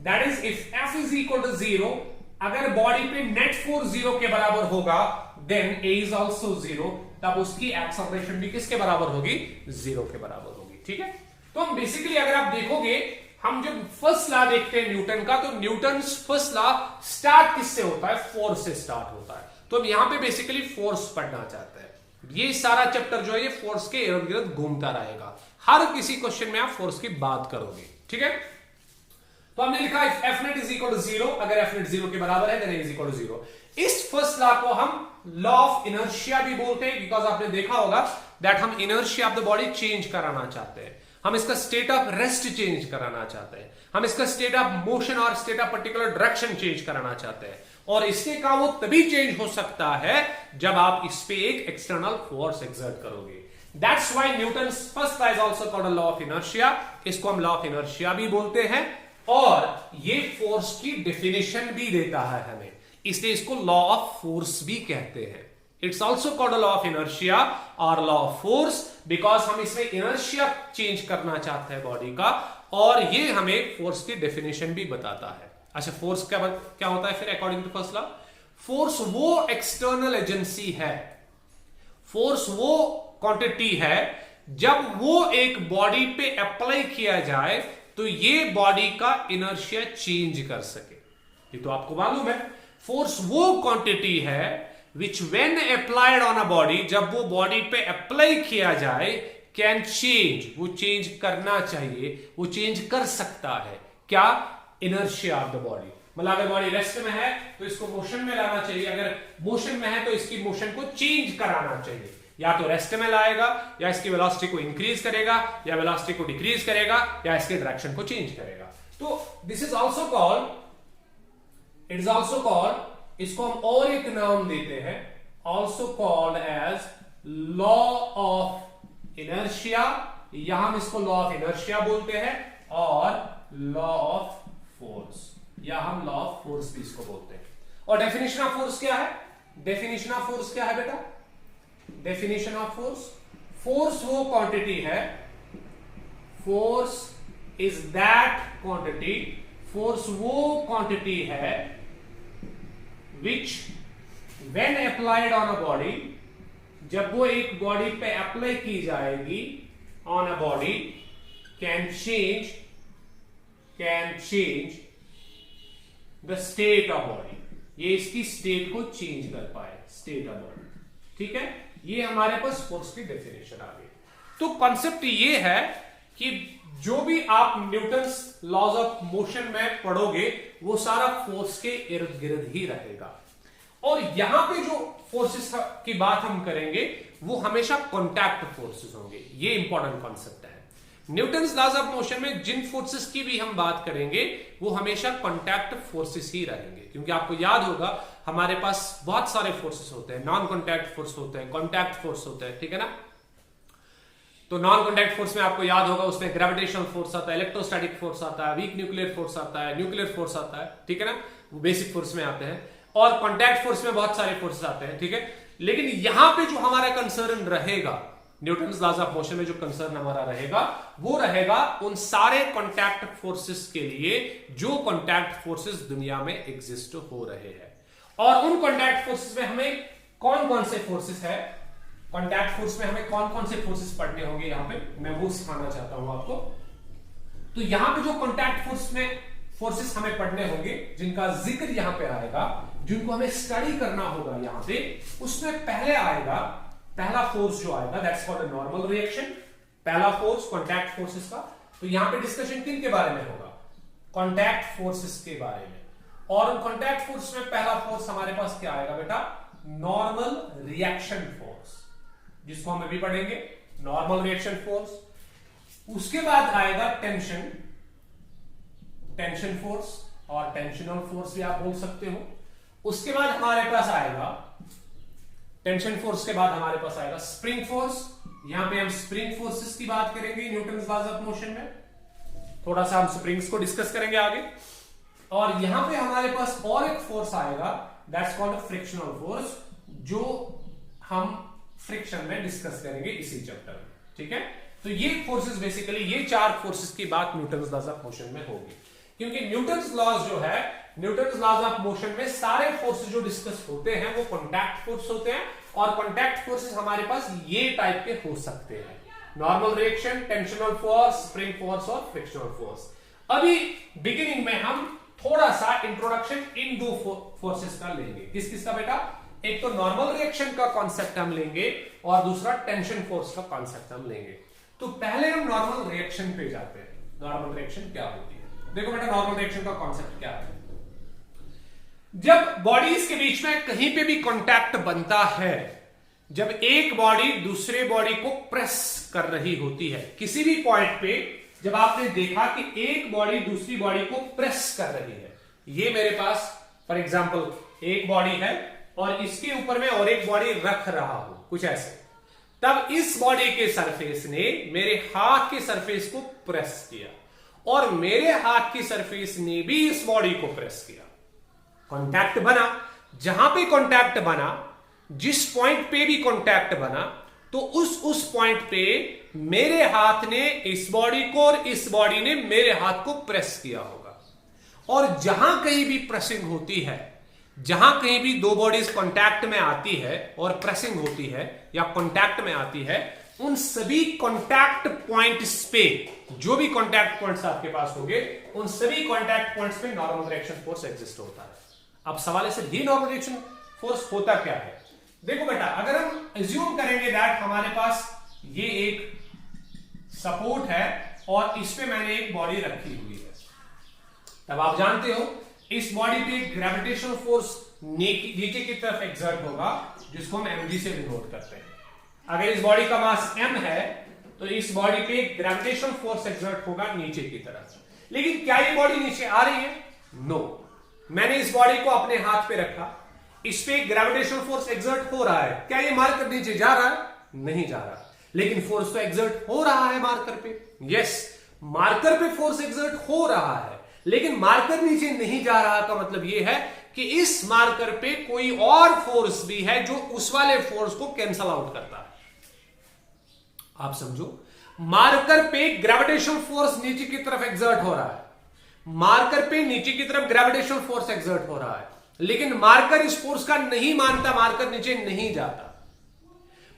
That is, if F is equal to 0, अगर बॉडी पे नेट फोर्स 0 के बराबर होगा, then A is also 0, तब उसकी एक्सेलरेशन भी किसके बराबर होगी? 0 के बराबर होगी। ठीक है, तो हम बेसिकली अगर आप देखोगे, हम जब फर्स्ट लॉ देखते हैं न्यूटन का, तो न्यूटन फर्स्ट लॉ स्टार्ट किससे होता है? फोर्स से स्टार्ट होता है। तो हम यहां पे बेसिकली फोर्स पढ़ना चाहते हैं। ये सारा चैप्टर जो है ये फोर्स के इर्द गिर्द घूमता रहेगा। हर किसी क्वेश्चन में आप फोर्स की बात करोगे। ठीक है, तो हमने लिखा F net is equal to 0, अगर एफ नेट 0 के बराबर है then a is equal to 0। इस फर्स्ट लॉ को हम लॉ ऑफ इनर्शिया भी बोलते हैं, बिकॉज आपने देखा होगा दैट हम inertia of the body change कराना चाहते हैं, हम इसका स्टेट ऑफ रेस्ट चेंज कराना चाहते हैं, हम इसका स्टेट ऑफ मोशन और state of particular direction change कराना चाहते हैं। और इसके का वो तभी चेंज हो सकता है जब आप इस पे एक एक्सटर्नल फोर्स एक्सर्ट करोगे। That's why Newton's first law is also called law of inertia. इसको हम लॉ ऑफ इनर्शिया भी बोलते हैं और ये फोर्स की डेफिनेशन भी देता है हमें, इसलिए इसको लॉ ऑफ फोर्स भी कहते हैं। It's also called law of inertia और लॉ ऑफ फोर्स बिकॉज हम इसमें इनर्शिया चेंज करना चाहते हैं बॉडी का, और ये हमें फोर्स की डेफिनेशन भी बताता है। अच्छा, फोर्स क्या होता है फिर according to first law? Force वो एक्सटर्नल एजेंसी है, फोर्स वो क्वांटिटी है जब वो एक बॉडी पे अप्लाई किया जाए तो ये बॉडी का इनर्शिया चेंज कर सके। ये तो आपको मालूम है। फोर्स वो क्वांटिटी है विच when applied on a body, जब वो बॉडी पे अप्लाई किया जाए, कैन चेंज, वो चेंज करना चाहिए, वो चेंज कर सकता है। क्या? Inertia of the body. मतलब अगर बॉडी रेस्ट में है तो इसको मोशन में लाना चाहिए, अगर मोशन में है तो इसकी मोशन को चेंज कराना चाहिए, या तो रेस्ट में लाएगा, या इसकी वेलोसिटी को इंक्रीज करेगा, या वेलोसिटी को डिक्रीज करेगा, या इसके डायरेक्शन को चेंज करेगा। तो this is also called, it is also called, इसको हम और एक नाम देते हैं, also called as law of inertia, यहां हम इसको लॉ ऑफ इनर्शिया बोलते हैं, और लॉ ऑफ फोर्स, या हम लॉ ऑफ फोर्स भी इसको बोलते हैं। और डेफिनेशन ऑफ फोर्स क्या है? डेफिनेशन ऑफ फोर्स क्या है बेटा? डेफिनेशन ऑफ फोर्स, फोर्स वो क्वांटिटी है, force is that quantity, force वो क्वांटिटी है विच when applied on a body, जब वो एक बॉडी पे अप्लाई की जाएगी on a body, can change the state of body, ये इसकी स्टेट को चेंज कर पाए, स्टेट ऑफ बॉडी। ठीक है, ये हमारे पास फोर्स की डेफिनेशन आ गई। तो कॉन्सेप्ट ये है कि जो भी आप न्यूटन्स लॉज ऑफ मोशन में पढ़ोगे वो सारा फोर्स के इर्द गिर्द ही रहेगा, और यहां पे जो फोर्सेस की बात हम करेंगे वो हमेशा कॉन्टैक्ट फोर्सेस होंगे। ये इंपॉर्टेंट कॉन्सेप्ट है। न्यूटन्स लॉज ऑफ मोशन में जिन फोर्सेस की भी हम बात करेंगे वो हमेशा कॉन्टैक्ट फोर्सेस ही रहेंगे, क्योंकि आपको याद होगा हमारे पास बहुत सारे फोर्सेस होते हैं, नॉन कॉन्टैक्ट फोर्स होते हैं, कॉन्टैक्ट फोर्स होते हैं, ठीक है ना। तो नॉन कॉन्टैक्ट फोर्स में आपको याद होगा उसमें ग्रेविटेशनल फोर्स आता है, इलेक्ट्रोस्टैटिक फोर्स आता है, वीक न्यूक्लियर फोर्स आता है, न्यूक्लियर फोर्स आता है, ठीक है ना, वो बेसिक फोर्स में आते हैं, और कॉन्टैक्ट फोर्स में बहुत सारे फोर्सेस आते हैं, ठीक है। लेकिन यहां पे जो हमारा कंसर्न रहेगा न्यूटन्स लॉज ऑफ मोशन में, जो कंसर्न हमारा रहेगा वो रहेगा उन सारे कॉन्टैक्ट फोर्सेस के लिए जो कॉन्टैक्ट फोर्सेस दुनिया में एग्जिस्ट हो रहे हैं। और उन कॉन्टैक्ट फोर्सेस में हमें कौन कौन से फोर्सेस है, कॉन्टैक्ट फोर्स में हमें कौन कौन से फोर्सेस पढ़ने होंगे, यहां पे मैं वो सिखाना चाहता हूं आपको। तो यहां पे जो कॉन्टैक्ट फोर्स में फोर्सेस हमें पढ़ने होंगे जिनका जिक्र यहां पे आएगा, जिनको हमें स्टडी करना होगा यहां पे। उसमें पहले आएगा, पहला फोर्स जो आएगा दैट्स कॉल्ड नॉर्मल रिएक्शन। पहला फोर्स कॉन्टैक्ट फोर्सेस का। तो यहां पे डिस्कशन किन के बारे में होगा? कॉन्टैक्ट फोर्सेस के बारे में। और उन कॉन्टैक्ट फोर्स में पहला फोर्स हमारे पास क्या आएगा बेटा? नॉर्मल रिएक्शन फोर्स, जिसको हम अभी पढ़ेंगे, नॉर्मल रिएक्शन फोर्स। उसके बाद आएगा टेंशन, टेंशन फोर्स और टेंशनल फोर्स भी आप बोल सकते हो। उसके बाद हमारे पास आएगा, टेंशन फोर्स के बाद हमारे पास आएगा स्प्रिंग फोर्स। यहां पे हम स्प्रिंग फोर्सेस की बात करेंगे न्यूटन्स लॉज ऑफ मोशन में। थोड़ा सा हम स्प्रिंग्स को डिस्कस करेंगे आगे। और यहां पे हमारे पास और एक फोर्स आएगा दैट्स कॉल्ड फ्रिक्शनल फोर्स, जो हम फ्रिक्शन में डिस्कस करेंगे इसी चैप्टर में। ठीक है, तो ये फोर्सेस बेसिकली, ये चार फोर्सेस की बात न्यूटन्स लॉज ऑफ मोशन में होगी। क्योंकि न्यूटन्स लॉज जो है, न्यूटन्स लॉज ऑफ मोशन में सारे फोर्सेस जो डिस्कस होते हैं वो कॉन्टैक्ट फोर्स होते हैं। और कॉन्टैक्ट फोर्सेस हमारे पास ये टाइप के हो सकते हैं, normal reaction, tensional force, spring force और फ्रिक्शनल फोर्स। अभी बिगिनिंग में हम थोड़ा सा इंट्रोडक्शन इन दो फोर्सेस का लेंगे। किस किस का बेटा? एक तो नॉर्मल रिएक्शन का कॉन्सेप्ट हम लेंगे और दूसरा टेंशन फोर्स का कॉन्सेप्ट हम लेंगे। तो पहले हम नॉर्मल रिएक्शन पे जाते हैं। नॉर्मल रिएक्शन क्या होती है? देखो बेटा, नॉर्मल रिएक्शन का कॉन्सेप्ट क्या है? जब बॉडीज के बीच में कहीं पे भी कांटेक्ट बनता है, जब एक बॉडी दूसरे बॉडी को प्रेस कर रही होती है, किसी भी पॉइंट पे जब आपने देखा कि एक बॉडी दूसरी बॉडी को प्रेस कर रही है, ये मेरे पास फॉर एग्जांपल एक बॉडी है और इसके ऊपर में और एक बॉडी रख रहा हूं, कुछ ऐसे, तब इस बॉडी के सरफेस ने मेरे हाथ के सरफेस को प्रेस किया और मेरे हाथ की सरफेस ने भी इस बॉडी को प्रेस किया। कांटेक्ट बना। जहां पे कांटेक्ट बना, जिस पॉइंट पे भी कांटेक्ट बना, तो उस पॉइंट पे मेरे हाथ ने इस बॉडी को और इस बॉडी ने मेरे हाथ को प्रेस किया होगा। और जहां कहीं भी प्रेसिंग होती है, जहां कहीं भी दो बॉडीज कांटेक्ट में आती है और प्रेसिंग होती है या कांटेक्ट में आती है, उन सभी कांटेक्ट पॉइंट्स पे, जो भी कांटेक्ट पॉइंट्स आपके पास होंगे, उन सभी कांटेक्ट पॉइंट्स पे नॉर्मल रिएक्शन फोर्स एग्जिस्ट होता है। अब सवाल है सर, ये नॉर्मल रिएक्शन फोर्स होता क्या है? देखो बेटा, अगर हम एज्यूम करेंगे दैट हमारे पास ये एक सपोर्ट है और इस पे मैंने एक बॉडी रखी हुई है, तब आप जानते हो इस बॉडी पे ग्रेविटेशनल फोर्स नीचे की तरफ एक्सर्ट होगा, जिसको हम mg से डिनोट करते हैं। अगर इस बॉडी का मास m है तो इस बॉडी पे ग्रेविटेशनल फोर्स एक्सर्ट होगा नीचे की तरफ। लेकिन क्या ये बॉडी नीचे आ रही है? नो। मैंने इस बॉडी को अपने हाथ पे रखा, इस पे ग्रेविटेशनल फोर्स एक्सर्ट हो रहा है। क्या ये मार्कर नीचे जा रहा है? नहीं जा रहा। लेकिन फोर्स तो एक्सर्ट हो रहा है मार्कर पे। यस, मार्कर पे फोर्स एक्सर्ट हो रहा है, लेकिन मार्कर नीचे नहीं जा रहा का मतलब यह है कि इस मार्कर पे कोई और फोर्स भी है जो उस वाले फोर्स को कैंसल आउट करता है। आप समझो, मार्कर पे ग्रेविटेशनल फोर्स नीचे की तरफ एक्सर्ट हो रहा है, मार्कर पे नीचे की तरफ ग्रेविटेशनल फोर्स एक्सर्ट हो रहा है, लेकिन मार्कर इस फोर्स का नहीं मानता, मार्कर नीचे नहीं जाता।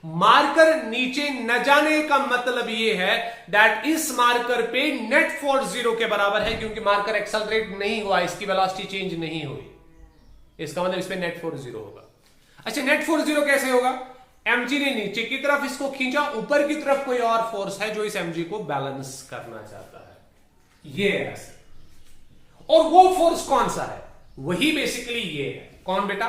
मार्कर नीचे न जाने का मतलब यह है दैट इस मार्कर पे नेट फोर्स 0 के बराबर है, क्योंकि मार्कर एक्सेलरेट नहीं हुआ, इसकी वेलोसिटी चेंज नहीं हुई। इसका मतलब इस पे नेट फोर्स 0 होगा। अच्छा, नेट फोर्स 0 कैसे होगा? mg ने नीचे की तरफ इसको खींचा, ऊपर की तरफ कोई और फोर्स है जो इस mg को बैलेंस करना चाहता है। ये ऐसे, और वो फोर्स कौन सा है? वही बेसिकली ये है। कौन बेटा?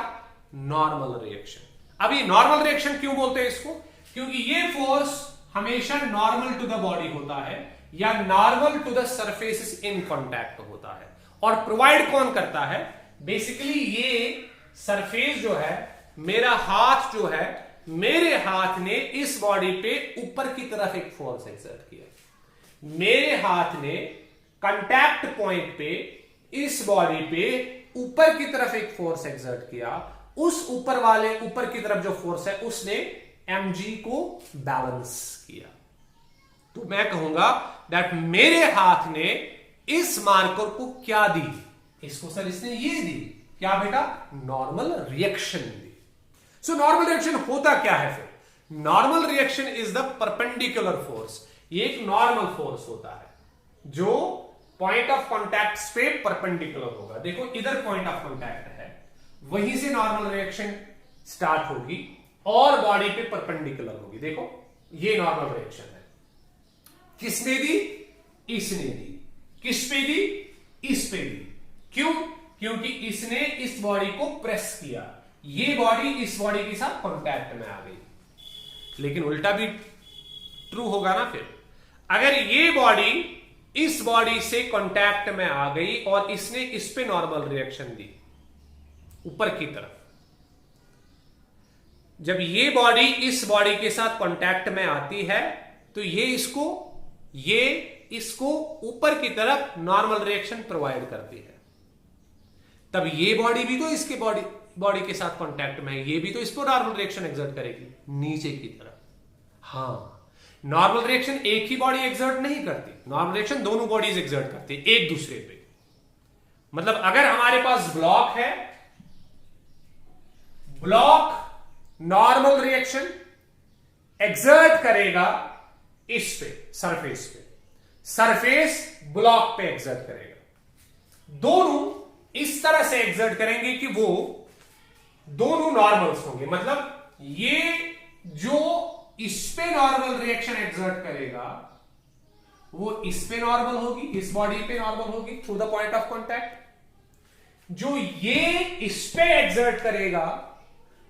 Normal reaction. अब ये नॉर्मल रिएक्शन क्यों बोलते हैं इसको? क्योंकि ये फोर्स हमेशा नॉर्मल टू द बॉडी होता है या normal to the surfaces in contact होता है। और प्रोवाइड कौन करता है? बेसिकली ये सरफेस जो है, मेरा हाथ जो है, मेरे हाथ ने इस बॉडी पे ऊपर की तरफ एक फोर्स एक्सर्ट किया। मेरे हाथ ने कांटेक्ट पॉइंट पे इस बॉडी पे ऊपर की तरफ एक फोर्स एक्सर्ट किया। उस ऊपर की तरफ जो फोर्स है उसने mg को बैलेंस किया। तो मैं कहूंगा दैट मेरे हाथ ने इस मार्कर को क्या दी? इसको सर इसने ये दी। क्या बेटा? नॉर्मल रिएक्शन दी। सो नॉर्मल रिएक्शन होता क्या है फिर? Normal reaction is the perpendicular force. ये एक नॉर्मल फोर्स होता है जो पॉइंट ऑफ कॉन्टैक्ट पे परपेंडिकुलर होगा। देखो इधर पॉइंट ऑफ कॉन्टैक्ट है, वहीं से नॉर्मल रिएक्शन स्टार्ट होगी और बॉडी पे परपेंडिकुलर होगी। देखो ये नॉर्मल रिएक्शन है, किसने दी? इसने दी। किस पे दी? इस पे दी। क्यों? क्योंकि इसने इस बॉडी को प्रेस किया, ये बॉडी इस बॉडी के साथ कांटेक्ट में आ गई। लेकिन उल्टा भी ट्रू होगा ना। फिर अगर ये बॉडी इस बॉडी से कांटेक्ट में आ गई और इसने इस पे नॉर्मल रिएक्शन दी ऊपर की तरफ, जब ये बॉडी इस बॉडी के साथ कांटेक्ट में आती है तो ये इसको ऊपर की तरफ नॉर्मल रिएक्शन प्रोवाइड करती है। तब ये बॉडी भी तो इसके बॉडी के साथ कांटेक्ट में है, ये भी तो इस पर नॉर्मल रिएक्शन एक्सर्ट करेगी नीचे की तरफ। हाँ, नॉर्मल रिएक्शन एक ही बॉडी एक्सर्ट नहीं करती, नॉर्मल रिएक्शन दोनों बॉडीज एक्सर्ट करती है एक दूसरे पे। मतलब अगर हमारे पास ब्लॉक है, ब्लॉक नॉर्मल रिएक्शन एक्सर्ट करेगा इस पे, सरफेस पे, सरफेस ब्लॉक पे एक्सर्ट करेगा। दोनों इस तरह से एक्सर्ट करेंगे कि वो दोनों नॉर्मल्स होंगे। मतलब ये जो इस पे नॉर्मल रिएक्शन एक्सर्ट करेगा वो इस पे नॉर्मल होगी, इस बॉडी पे नॉर्मल होगी through the point of contact. जो ये इस पे एक्सर्ट करेगा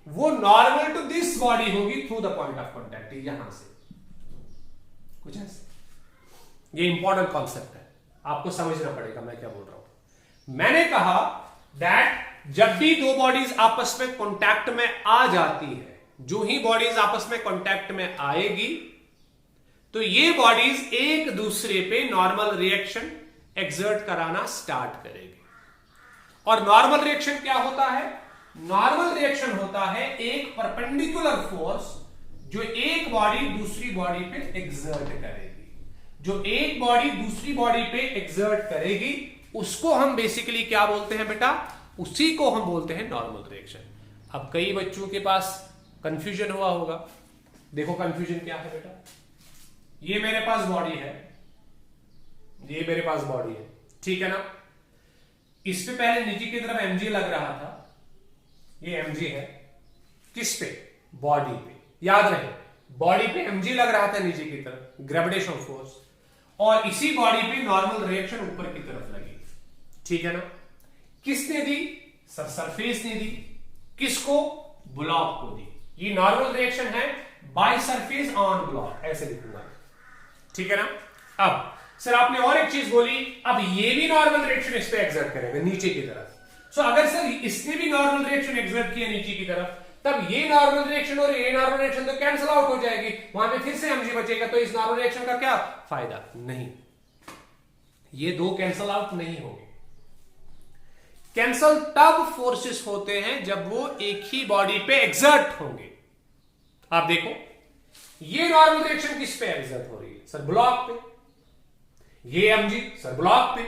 वो नॉर्मल टू दिस बॉडी होगी through the point of contact, यहां से कुछ ऐसे। ये इंपॉर्टेंट कॉन्सेप्ट है, आपको समझना पड़ेगा मैं क्या बोल रहा हूं। मैंने कहा दैट जब भी दो बॉडीज आपस में कांटेक्ट में आ जाती है, जो ही बॉडीज आपस में कांटेक्ट में आएगी तो ये बॉडीज एक दूसरे पे नॉर्मल रिएक्शन एक्सर्ट कराना स्टार्ट करेगी। और नॉर्मल रिएक्शन क्या होता है? नॉर्मल रिएक्शन होता है एक परपेंडिकुलर फोर्स जो एक बॉडी दूसरी बॉडी पे एक्सर्ट करेगी। जो एक बॉडी दूसरी बॉडी पे एक्सर्ट करेगी उसको हम बेसिकली क्या बोलते हैं बेटा? उसी को हम बोलते हैं नॉर्मल रिएक्शन। अब कई बच्चों के पास कंफ्यूजन हुआ होगा। देखो कंफ्यूजन क्या है बेटा? ये मेरे पास बॉडी है, ये मेरे पास बॉडी है, ठीक है ना? इस पे पहले नीचे की तरफ mg लग रहा था, ये mg है। किस पे? बॉडी पे। याद रहे बॉडी पे mg लग रहा था नीचे की तरफ, ग्रेविटेशनल फोर्स, और इसी बॉडी पे नॉर्मल रिएक्शन ऊपर की तरफ लगी, ठीक है ना? किसने दी? सरफेस ने दी। किसको? ब्लॉक को दी। ये नॉर्मल रिएक्शन है बाय सरफेस ऑन ब्लॉक, ऐसे लिखूंगा, ठीक है ना? अब सर आपने और एक चीज बोली, अब ये भी नॉर्मल रिएक्शन इस पे एक्सर्ट करेगा नीचे की तरफ। सो अगर सर इसने भी नॉर्मल रिएक्शन एक्सर्ट किया नीचे की तरफ, तब ये नॉर्मल रिएक्शन और ये नॉर्मल रिएक्शन तो कैंसिल आउट हो जाएगी, वहां पे फिर से mg बचेगा। तो इस नॉर्मल रिएक्शन का क्या फायदा? नहीं, ये दो कैंसिल आउट नहीं होंगे। कैंसल तब फोर्सेस होते हैं जब वो एक ही बॉडी पे एक्सर्ट होंगे। आप देखो ये नॉर्मल रिएक्शन किस पे एक्सर्ट हो रही है? सर ब्लॉक पे। ये mg सर ब्लॉक पे।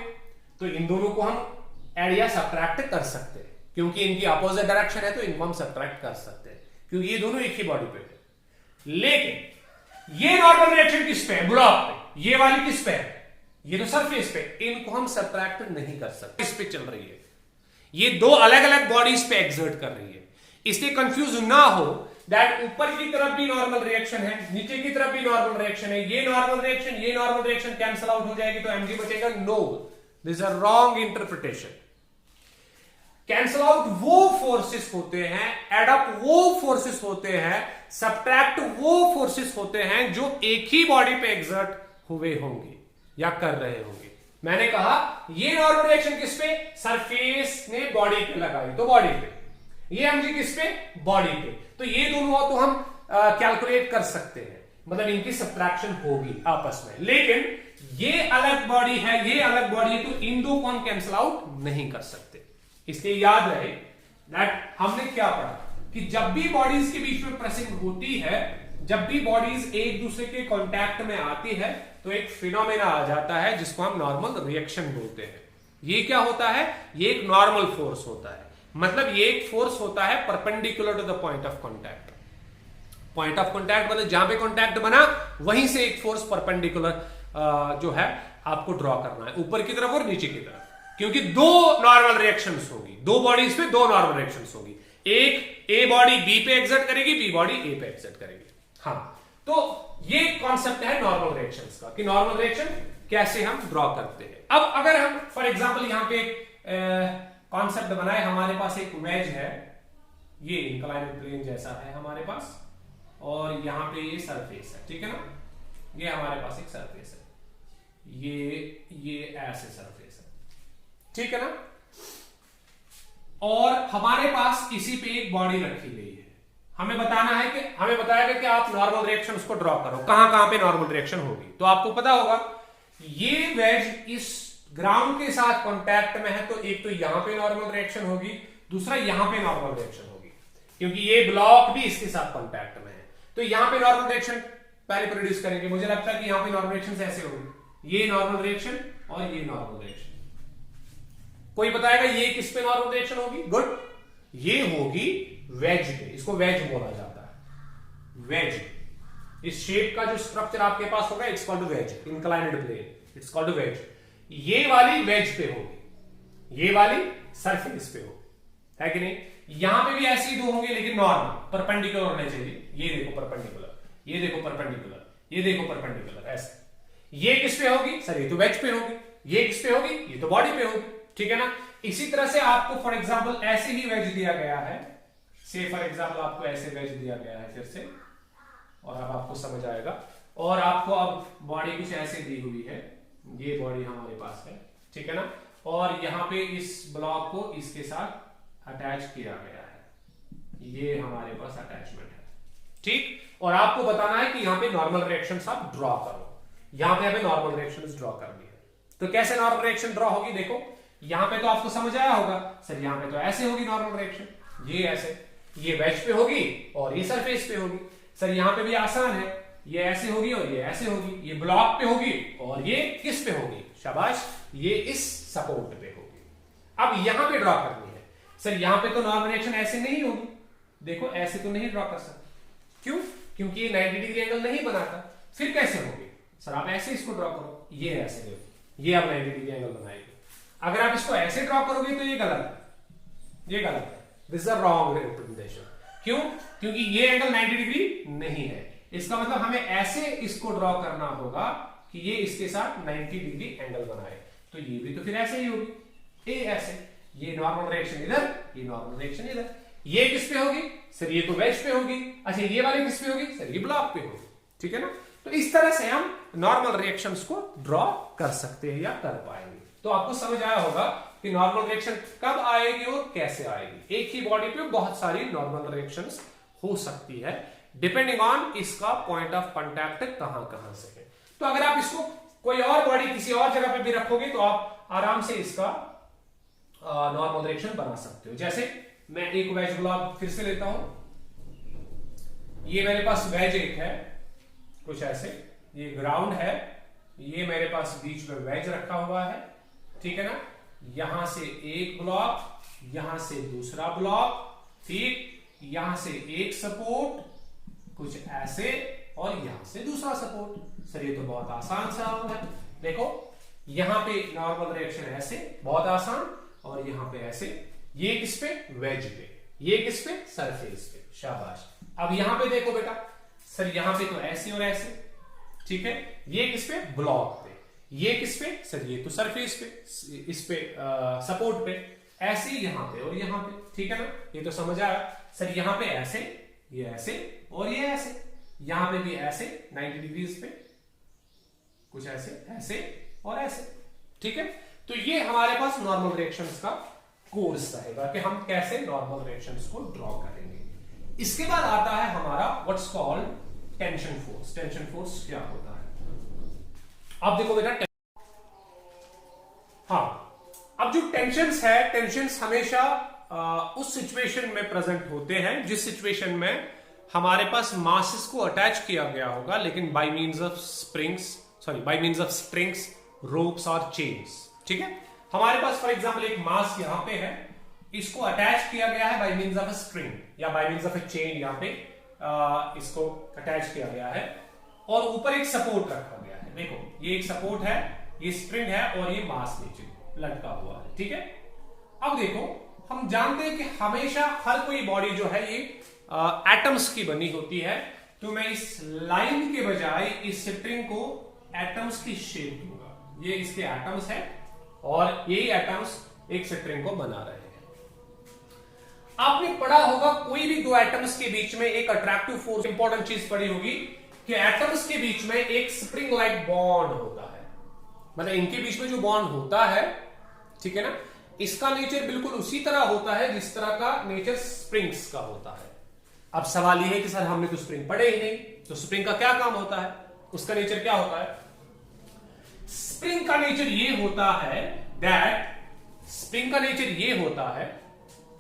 तो इन दोनों को हम ऐड या सब्ट्रैक्ट कर सकते हैं, क्योंकि इनकी अपोजिट डायरेक्शन है तो इनको हम सब्ट्रैक्ट कर सकते हैं, क्योंकि ये दोनों एक ही बॉडी पे है। लेकिन ये नॉर्मल रिएक्शन किस पे है? ब्लॉक पे। ये वाली किस पे है? ये तो सरफेस पे। इनको हम सब्ट्रैक्ट नहीं कर सकते, इस पे चल रही है। ये दो अलग अलग बॉडीज पे एक्सर्ट कर रही है, इसलिए कंफ्यूज ना हो दैट ऊपर की तरफ भी नॉर्मल रिएक्शन है, नीचे की तरफ भी नॉर्मल रिएक्शन है। ये नॉर्मल रिएक्शन कैंसिल आउट हो जाएगी तो mg बचेगा। No, this is a wrong interpretation. Cancel out वो फोर्सेस होते हैं, एड अप वो फोर्सेस होते हैं, सब्ट्रैक्ट वो फोर्सेस होते हैं जो एक ही बॉडी पे एक्सर्ट हुए होंगे या कर रहे होंगे। मैंने कहा ये नॉर्मल रिएक्शन किस पे? सरफेस ने बॉडी पे लगाई तो बॉडी पे। ये mg किस पे? बॉडी पे। तो ये दोनों तो हम कैलकुलेट कर सकते हैं, मतलब इनकी सब्ट्रैक्शन होगी आपस में। लेकिन ये अलग बॉडी है, ये अलग बॉडी है, तो इन दो को हम कैंसिल आउट नहीं कर सकते। इसलिए याद रहे दैट हमने क्या पढ़ा कि जब भी बॉडीज के बीच में प्रेसिंग होती है, जब भी बॉडीज एक दूसरे के कांटेक्ट में आती है, तो एक फिनोमेना आ जाता है जिसको हम नॉर्मल रिएक्शन बोलते हैं। ये क्या होता है? ये एक नॉर्मल फोर्स होता है, मतलब ये एक फोर्स होता है perpendicular to the point of contact. Point of contact मतलब जहां पे कांटेक्ट बना वहीं से एक फोर्स परपेंडिकुलर जो है आपको ड्रॉ करना है, ऊपर की तरफ और नीचे की तरफ, क्योंकि दो नॉर्मल रिएक्शंस होगी, दो बॉडीज पे दो नॉर्मल रिएक्शंस होगी, एक ए बॉडी बी पे एग्जर्ट करेगी, बी बॉडी ए पे एग्जर्ट करेगी। हाँ, तो ये कॉन्सेप्ट है नॉर्मल रिएक्शंस का कि नॉर्मल रिएक्शन कैसे हम ड्रॉ करते हैं। अब अगर हम फॉर एग्जांपल यहां पे कॉन्सेप्ट बनाए, हमारे पास एक वेज है, ये इंक्लाइंड प्लेन जैसा है हमारे पास, और यहां पे ये सरफेस है, ठीक है ना, ये हमारे पास एक सरफेस है, ये ऐसे सरफेस है, ठीक है ना, और हमारे पास इसी पे एक बॉडी रखी गई है। हमें बताना है कि हमें बताया गया कि आप नॉर्मल रिएक्शन उसको ड्रॉ करो, कहां कहां पे नॉर्मल रिएक्शन होगी। तो आपको पता होगा ये वेज इस ग्राउंड के साथ कांटेक्ट में है, तो एक तो यहां पे नॉर्मल रिएक्शन होगी, दूसरा यहां पे नॉर्मल रिएक्शन होगी, क्योंकि ये ब्लॉक भी इसके साथ कांटेक्ट में है। तो यहां पे नॉर्मल रिएक्शन पहले प्रोड्यूस करेंगे, मुझे लगता है कि यहां पे नॉर्मल रिएक्शन ऐसे होगी, ये नॉर्मल रिएक्शन और ये नॉर्मल रिएक्शन। कोई बताएगा ये किस पे नॉर्मल रिएक्शन होगी? गुड, ये होगी वेज पे, इसको वेज बोला जाता है, वेज। इस शेप का जो स्ट्रक्चर आपके पास होगा it's called wedge, inclined plane, it's called wedge. ये वाली वेज पे होगी, ये वाली सरफेस पे होगी, है कि नहीं। यहां पे भी ऐसी दो होंगे लेकिन नॉर्मल परपेंडिकुलर होने चाहिए, ये देखो परपेंडिकुलर, ये देखो परपेंडिकुलर, ये देखो परपेंडिकुलर, ऐसे। ये किस पे होगी सर? ये तो वेज पे होगी। ये किस पे होगी? ये तो बॉडी पे होगी, ठीक है ना। इसी तरह से आपको फॉर एग्जांपल ऐसे ही वेज दिया गया है, से फॉर एग्जांपल आपको ऐसे वेज दिया गया है फिर से, और अब आपको समझ आएगा। और आपको अब बॉडी कुछ ऐसे दी हुई है, ये बॉडी हमारे पास है, ठीक है ना, और यहां पे इस ब्लॉक को इसके साथ अटैच किया गया है, ये हमारे पास अटैचमेंट है, ठीक। और आपको बताना है कि यहां पे नॉर्मल रिएक्शंस आप ड्रॉ करो, यहां पे हमें नॉर्मल रिएक्शंस ड्रॉ करनी है। तो कैसे नॉर्मल रिएक्शन ड्रॉ होगी? देखो यहां पे तो आपको समझ आया होगा सर, यहां पे तो ऐसे होगी नॉर्मल रिएक्शन, ये ऐसे, ये वेज पे होगी और ये सरफेस पे होगी। सर यहां पे भी आसान है, ये ऐसे होगी और ये ऐसे होगी, ये ब्लॉक पे होगी और ये किस पे होगी? शाबाश, ये इस सपोर्ट पे होगी। अब यहां पे ड्रॉ करनी है। सर यहां पे तो नॉर्मल रिएक्शन ऐसे नहीं होगी, देखो ऐसे तो नहीं ड्रॉ कर सकते, क्यों? क्योंकि ये 90 डिग्री एंगल नहीं बनाता। फिर कैसे होगी? सर आप ऐसे इसको ड्रॉ करो, ये ऐसे देखो, ये अब 90 डिग्री एंगल बनाएगी। अगर आप इसको ऐसे ड्रॉ करोगे तो ये गलत है, ये गलत है, this is a wrong representation. क्यों? क्योंकि ये एंगल 90 डिग्री नहीं है। इसका मतलब हमें ऐसे इसको ड्रॉ करना होगा कि ये इसके साथ 90 डिग्री एंगल बनाए, तो ये भी तो फिर ऐसे ही होगी, ये ऐसे, ये नॉर्मल रिएक्शन इधर, ये नॉर्मल रिएक्शन इधर। ये किस पे होगी? सर ये तो वेज पे होगी। अच्छा ये वाली किस पे होगी? सर ये ब्लॉक पे होगी, ठीक है ना। तो इस तरह से हम नॉर्मल रिएक्शंस को ड्रॉ कर सकते हैं या कर पाएंगे। तो आपको समझ आया होगा कि नॉर्मल रिएक्शन कब आएगी और कैसे आएगी। एक ही बॉडी पे बहुत सारी नॉर्मल रिएक्शंस हो सकती है, डिपेंडिंग ऑन इसका पॉइंट ऑफ कांटेक्ट कहां कहां से है। तो अगर आप इसको कोई और बॉडी किसी और जगह पे भी रखोगे तो आप आराम से इसका नॉर्मल रिएक्शन बना सकते हो। जैसे मैं एक वेज ब्लॉक फिर से लेता हूं, ये मेरे पास वेज एक है कुछ ऐसे, ये ग्राउंड है, ये मेरे पास बीच में वेज रखा हुआ है, ठीक है ना। यहां से एक ब्लॉक, यहां से दूसरा ब्लॉक, ठीक, यहां से एक सपोर्ट कुछ ऐसे, और यहां से दूसरा सपोर्ट। सर ये तो बहुत आसान सा है, देखो यहां पे नॉर्मल रिएक्शन ऐसे, बहुत आसान, और यहां पे ऐसे। ये किस पे? वेज पे। ये किस पे? सरफेस पे। शाबाश। अब यहां पे देखो बेटा, सर यहां पे तो ऐसे और ऐसे, ठीक है। ये किस पे? ब्लॉक पे। ये किस पे? सर ये तो सरफेस पे, इस पे सपोर्ट पे। ऐसे यहां पे और यहां पे, ठीक है ना। ये तो समझ आया। सर यहां पे ऐसे, ये ऐसे और ये ऐसे, यहां पे भी ऐसे 90 डिग्रीज पे, कुछ ऐसे, ऐसे और ऐसे, ठीक है। तो ये हमारे पास नॉर्मल रिएक्शंस का कोर्स रहेगा कि हम कैसे नॉर्मल रिएक्शंस को ड्रॉ करेंगे। इसके बाद आता है हमारा what's called tension force. Tension force क्या होता है? अब देखो बेटा, हाँ, अब जो टेंशन्स है, टेंशन्स हमेशा उस सिचुएशन में प्रेजेंट होते हैं जिस सिचुएशन में हमारे पास मासेस को अटैच किया गया होगा, लेकिन bye means of strings, ropes और चेन्स, ठीक है। हमारे पास फॉर एग्जांपल एक मास यहां पे है, इसको अटैच किया गया है by means of a string या by means of a chain, यहां पे इसको अटैच किया गया है, और ऊपर एक सपोर्ट रखा गया है। है। देखो ये एक सपोर्ट है, ये स्प्रिंग है और ये मास नीचे लटका हुआ है, ठीक है। अब देखो हम जानते हैं कि हमेशा हर कोई बॉडी जो है ये एटम्स की बनी होती है, तो मैं इस लाइन के बजाय इस स्ट्रिंग को एटम्स की शेप दूंगा। ये इसके एटम्स है और यही एटम्स एक स्ट्रिंग को बना रहे हैं। आपने पढ़ा होगा कोई भी दो एटम्स के बीच में एक अट्रैक्टिव फोर्स, इंपॉर्टेंट चीज पढ़ी होगी कि एटम्स के बीच में एक स्प्रिंग लाइक बॉन्ड होता है। मतलब इनके बीच में जो बॉन्ड होता है, ठीक है ना, इसका नेचर बिल्कुल उसी तरह होता है जिस तरह का नेचर स्प्रिंग्स का होता है। अब सवाल यह है कि सर हमने तो स्प्रिंग पढ़े ही नहीं, तो स्प्रिंग का क्या काम होता है, उसका नेचर क्या होता है? स्प्रिंग का नेचर ये होता है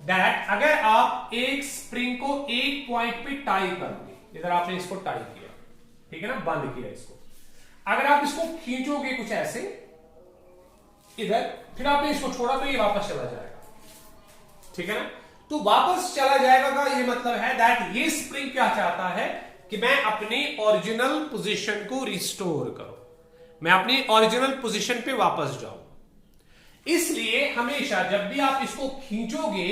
दैट अगर आप एक स्प्रिंग को एक पॉइंट पे टाई करोगे, इधर आपने इसको टाई किया, ठीक है ना, बंद किया इसको, अगर आप इसको खींचोगे कुछ ऐसे इधर, फिर आपने इसको छोड़ा तो ये वापस चला जाएगा, ठीक है ना। तो वापस चला जाएगा का ये मतलब है दैट ये स्प्रिंग क्या चाहता है कि मैं अपनी ओरिजिनल पोजीशन को रिस्टोर करूं, मैं अपनी ओरिजिनल पोजीशन पे वापस जाऊं। इसलिए हमेशा जब भी आप इसको खींचोगे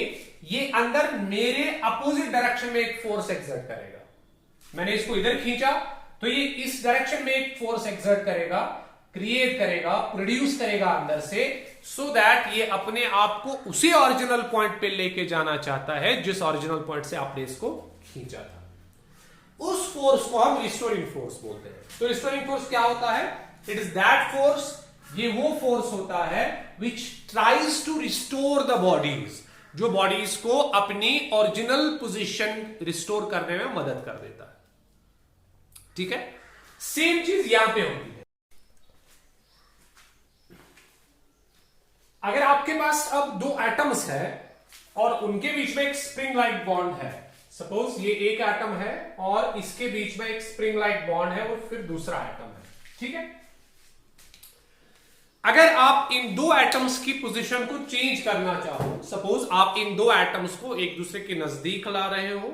ये अंदर मेरे अपोजिट डायरेक्शन में एक फोर्स एक्सर्ट करेगा। मैंने इसको इधर खींचा तो ये इस डायरेक्शन में एक फोर्स एक्सर्ट करेगा, क्रिएट करेगा, प्रोड्यूस करेगा अंदर से, सो दैट ये अपने आप को उसी ओरिजिनल पॉइंट पे लेके जाना चाहता है जिस ओरिजिनल पॉइंट से आपने इसको खींचा था। उस फोर्स को हम रिस्टोरिंग फोर्स बोलते हैं। तो रिस्टोरिंग फोर्स क्या होता है? इट इज दैट फोर्स, ये वो फोर्स होता है which tries to restore the bodies, जो बॉडीज को अपनी ओरिजिनल पोजीशन रिस्टोर करने में मदद कर देता है, ठीक है। सेम चीज यहां पे होती है। अगर आपके पास अब दो एटम्स है और उनके बीच में एक स्प्रिंग लाइक बॉन्ड है, सपोज ये एक एटम है और इसके बीच में एक स्प्रिंग लाइक बॉन्ड है और फिर दूसरा एटम है, ठीक है। अगर आप इन दो एटम्स की पोजीशन को चेंज करना चाहो, सपोज आप इन दो एटम्स को एक दूसरे के नजदीक ला रहे हो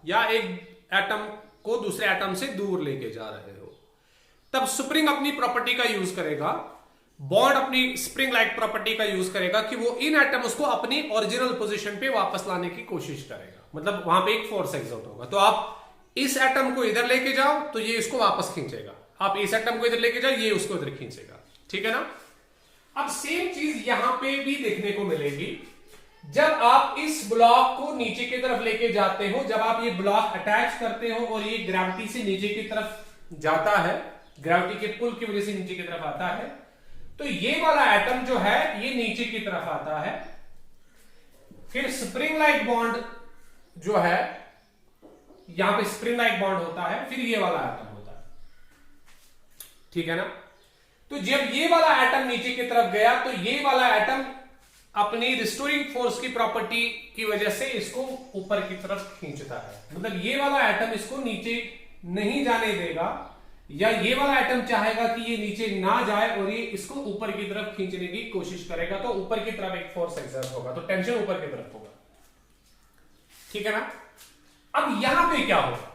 या एक एटम को दूसरे एटम से दूर लेके जा रहे हो, तब स्प्रिंग अपनी प्रॉपर्टी का यूज करेगा, बॉन्ड अपनी स्प्रिंग लाइक प्रॉपर्टी का यूज करेगा कि वो इन एटम्स को अपनी ओरिजिनल पोजीशन पे वापस लाने की कोशिश करेगा। मतलब वहां पे एक फोर्स एक्सर्ट होगा। तो आप इस एटम को इधर लेके जाओ तो ये इसको वापस खींचेगा, आप इस एटम को इधर लेके जाओ ये उसको इधर खींचेगा, ठीक है ना। अब सेम चीज यहां पे भी देखने को मिलेगी। जब आप इस ब्लॉक को नीचे की तरफ लेके जाते हो, जब आप ये ब्लॉक अटैच करते हो और ये ग्रेविटी से नीचे की तरफ जाता है, ग्रेविटी के पुल की वजह से नीचे की तरफ आता है, तो ये वाला एटम जो है ये नीचे की तरफ आता है, फिर स्प्रिंग लाइक बॉन्ड जो है यहां पे स्प्रिंग लाइक बॉन्ड होता है, फिर ये वाला एटम होता है, ठीक है ना। तो जब ये वाला एटम नीचे की तरफ गया तो ये वाला एटम अपनी रिस्टोरिंग फोर्स की प्रॉपर्टी की वजह से इसको ऊपर की तरफ खींचता है। मतलब ये वाला एटम इसको नीचे नहीं जाने देगा, या ये वाला एटम चाहेगा कि ये नीचे ना जाए और ये इसको ऊपर की तरफ खींचने की कोशिश करेगा, तो ऊपर की तरफ एक फोर्स एक्सर्ट होगा, तो टेंशन ऊपर की तरफ होगा, ठीक है ना। अब यहां पे क्या होगा,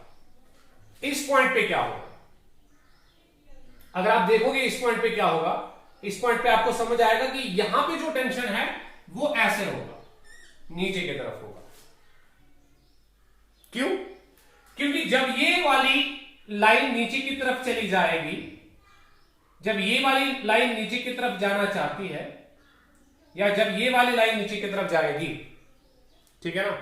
इस पॉइंट पे क्या होगा? अगर आप देखोगे इस पॉइंट पे क्या होगा, इस पॉइंट पे आपको समझ आएगा कि यहां पे जो टेंशन है वो ऐसे होगा, नीचे की तरफ होगा। क्यों? क्योंकि जब ये वाली लाइन नीचे की तरफ चली जाएगी, जब ये वाली लाइन नीचे की तरफ जाना चाहती है, या जब ये वाली लाइन नीचे की तरफ जाएगी, ठीक है ना,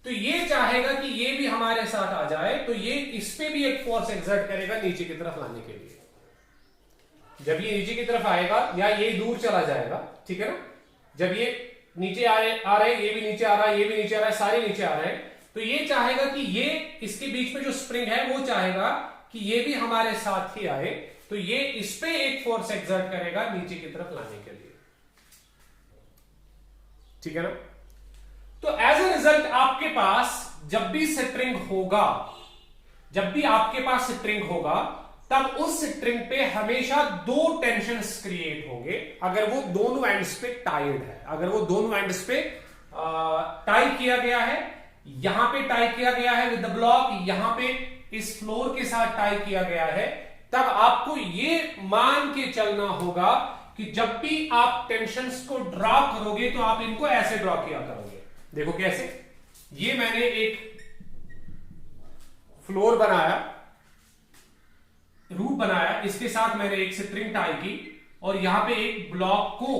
तो ये चाहेगा कि ये भी हमारे साथ आ जाए, तो ये इस पे भी एक फोर्स एक्सर्ट करेगा नीचे की तरफ लाने के लिए। जब ये नीचे की तरफ आएगा या ये दूर चला जाएगा, ठीक है ना, जब ये नीचे आ रहे, ये भी नीचे आ रहा है, ये भी नीचे आ रहा है, सारे नीचे आ रहे हैं, तो ये चाहेगा कि ये इसके बीच में जो स्प्रिंग है वो चाहेगा कि ये भी हमारे साथ ही आए, तो ये इस पे एक फोर्स एक्सर्ट करेगा नीचे की तरफ लाने के लिए, ठीक है ना। तो एज ए रिजल्ट आपके पास जब भी स्प्रिंग होगा, जब भी आपके पास स्प्रिंग होगा, तब उस स्ट्रिंग पे हमेशा दो टेंशन्स क्रिएट होंगे अगर वो दोनों एंड्स पे टाइड है। अगर वो दोनों एंड्स पे टाई किया गया है, यहां पे टाई किया गया है विद द ब्लॉक, यहां पे इस फ्लोर के साथ टाई किया गया है, तब आपको ये मान के चलना होगा कि जब भी आप टेंशन्स को ड्रॉ करोगे तो आप इनको ऐसे ड्रॉ किया करोगे। देखो कैसे, ये मैंने एक फ्लोर बनाया, रूफ बनाया, इसके साथ मैंने एक स्ट्रिंग टाई की और यहां पे एक ब्लॉक को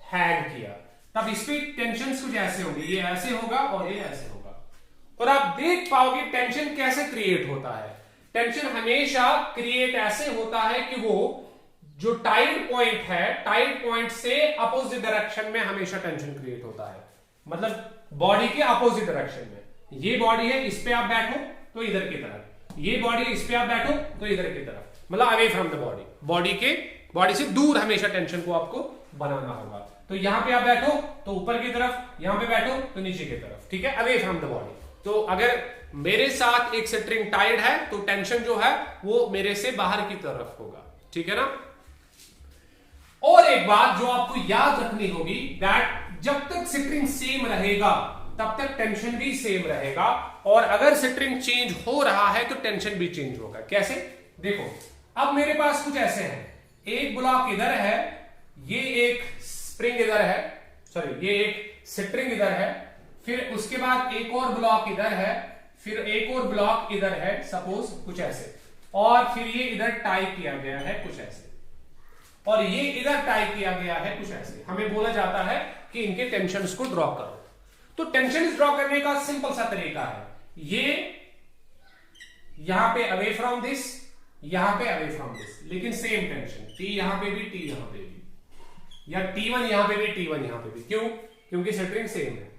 हैंग किया, तब इस पे टेंशन्स कुछ ऐसे होंगे, ये ऐसे होगा और ये ऐसे होगा। और आप देख पाओगे टेंशन कैसे क्रिएट होता है। टेंशन हमेशा क्रिएट ऐसे होता है कि वो जो टाइड पॉइंट है, टाइड पॉइंट से अपोजिट डायरेक्शन में हमेशा टेंशन क्रिएट होता है, मतलब बॉडी के अपोजिट डायरेक्शन में। ये बॉडी है, इस पे आप बैठो तो इधर की तरफ, ये बॉडी इस पे आप बैठो तो इधर की तरफ, मतलब away from the body, body से दूर हमेशा टेंशन को आपको बनाना होगा। तो यहां पे आप बैठो तो ऊपर की तरफ, यहां पे बैठो तो नीचे की तरफ, ठीक है, अवे फ्रॉम द बॉडी। तो अगर मेरे साथ एक स्ट्रिंग टाइड है तो टेंशन जो है वो मेरे से बाहर की तरफ होगा, ठीक है ना। और एक बात जो आपको याद रखनी होगी, दैट जब तक स्ट्रिंग सेम रहेगा तब तक टेंशन भी सेम रहेगा, और अगर स्ट्रिंग चेंज हो रहा है तो टेंशन भी चेंज होगा। कैसे, देखो अब मेरे पास कुछ ऐसे हैं, एक ब्लॉक इधर है, ये एक स्प्रिंग इधर है, सॉरी ये एक स्ट्रिंग इधर है, फिर उसके बाद एक और ब्लॉक इधर है, फिर एक और ब्लॉक इधर है, सपोज कुछ ऐसे, और फिर ये इधर टाई किया गया है कुछ ऐसे, और ये इधर टाई किया गया है कुछ ऐसे। हमें बोला जाता है कि इनके टेंशन्स को ड्रॉ करो। तो टेंशन ड्रॉ करने का सिंपल सा तरीका है, ये यहां पे अवे फ्रॉम दिस, यहां पे अवे फ्रॉम दिस, लेकिन सेम टेंशन, टी यहां पे भी, टी यहां पे भी, या T1 यहां पे भी, T1 यहां पे भी। क्यों? क्योंकि स्ट्रिंग सेम है।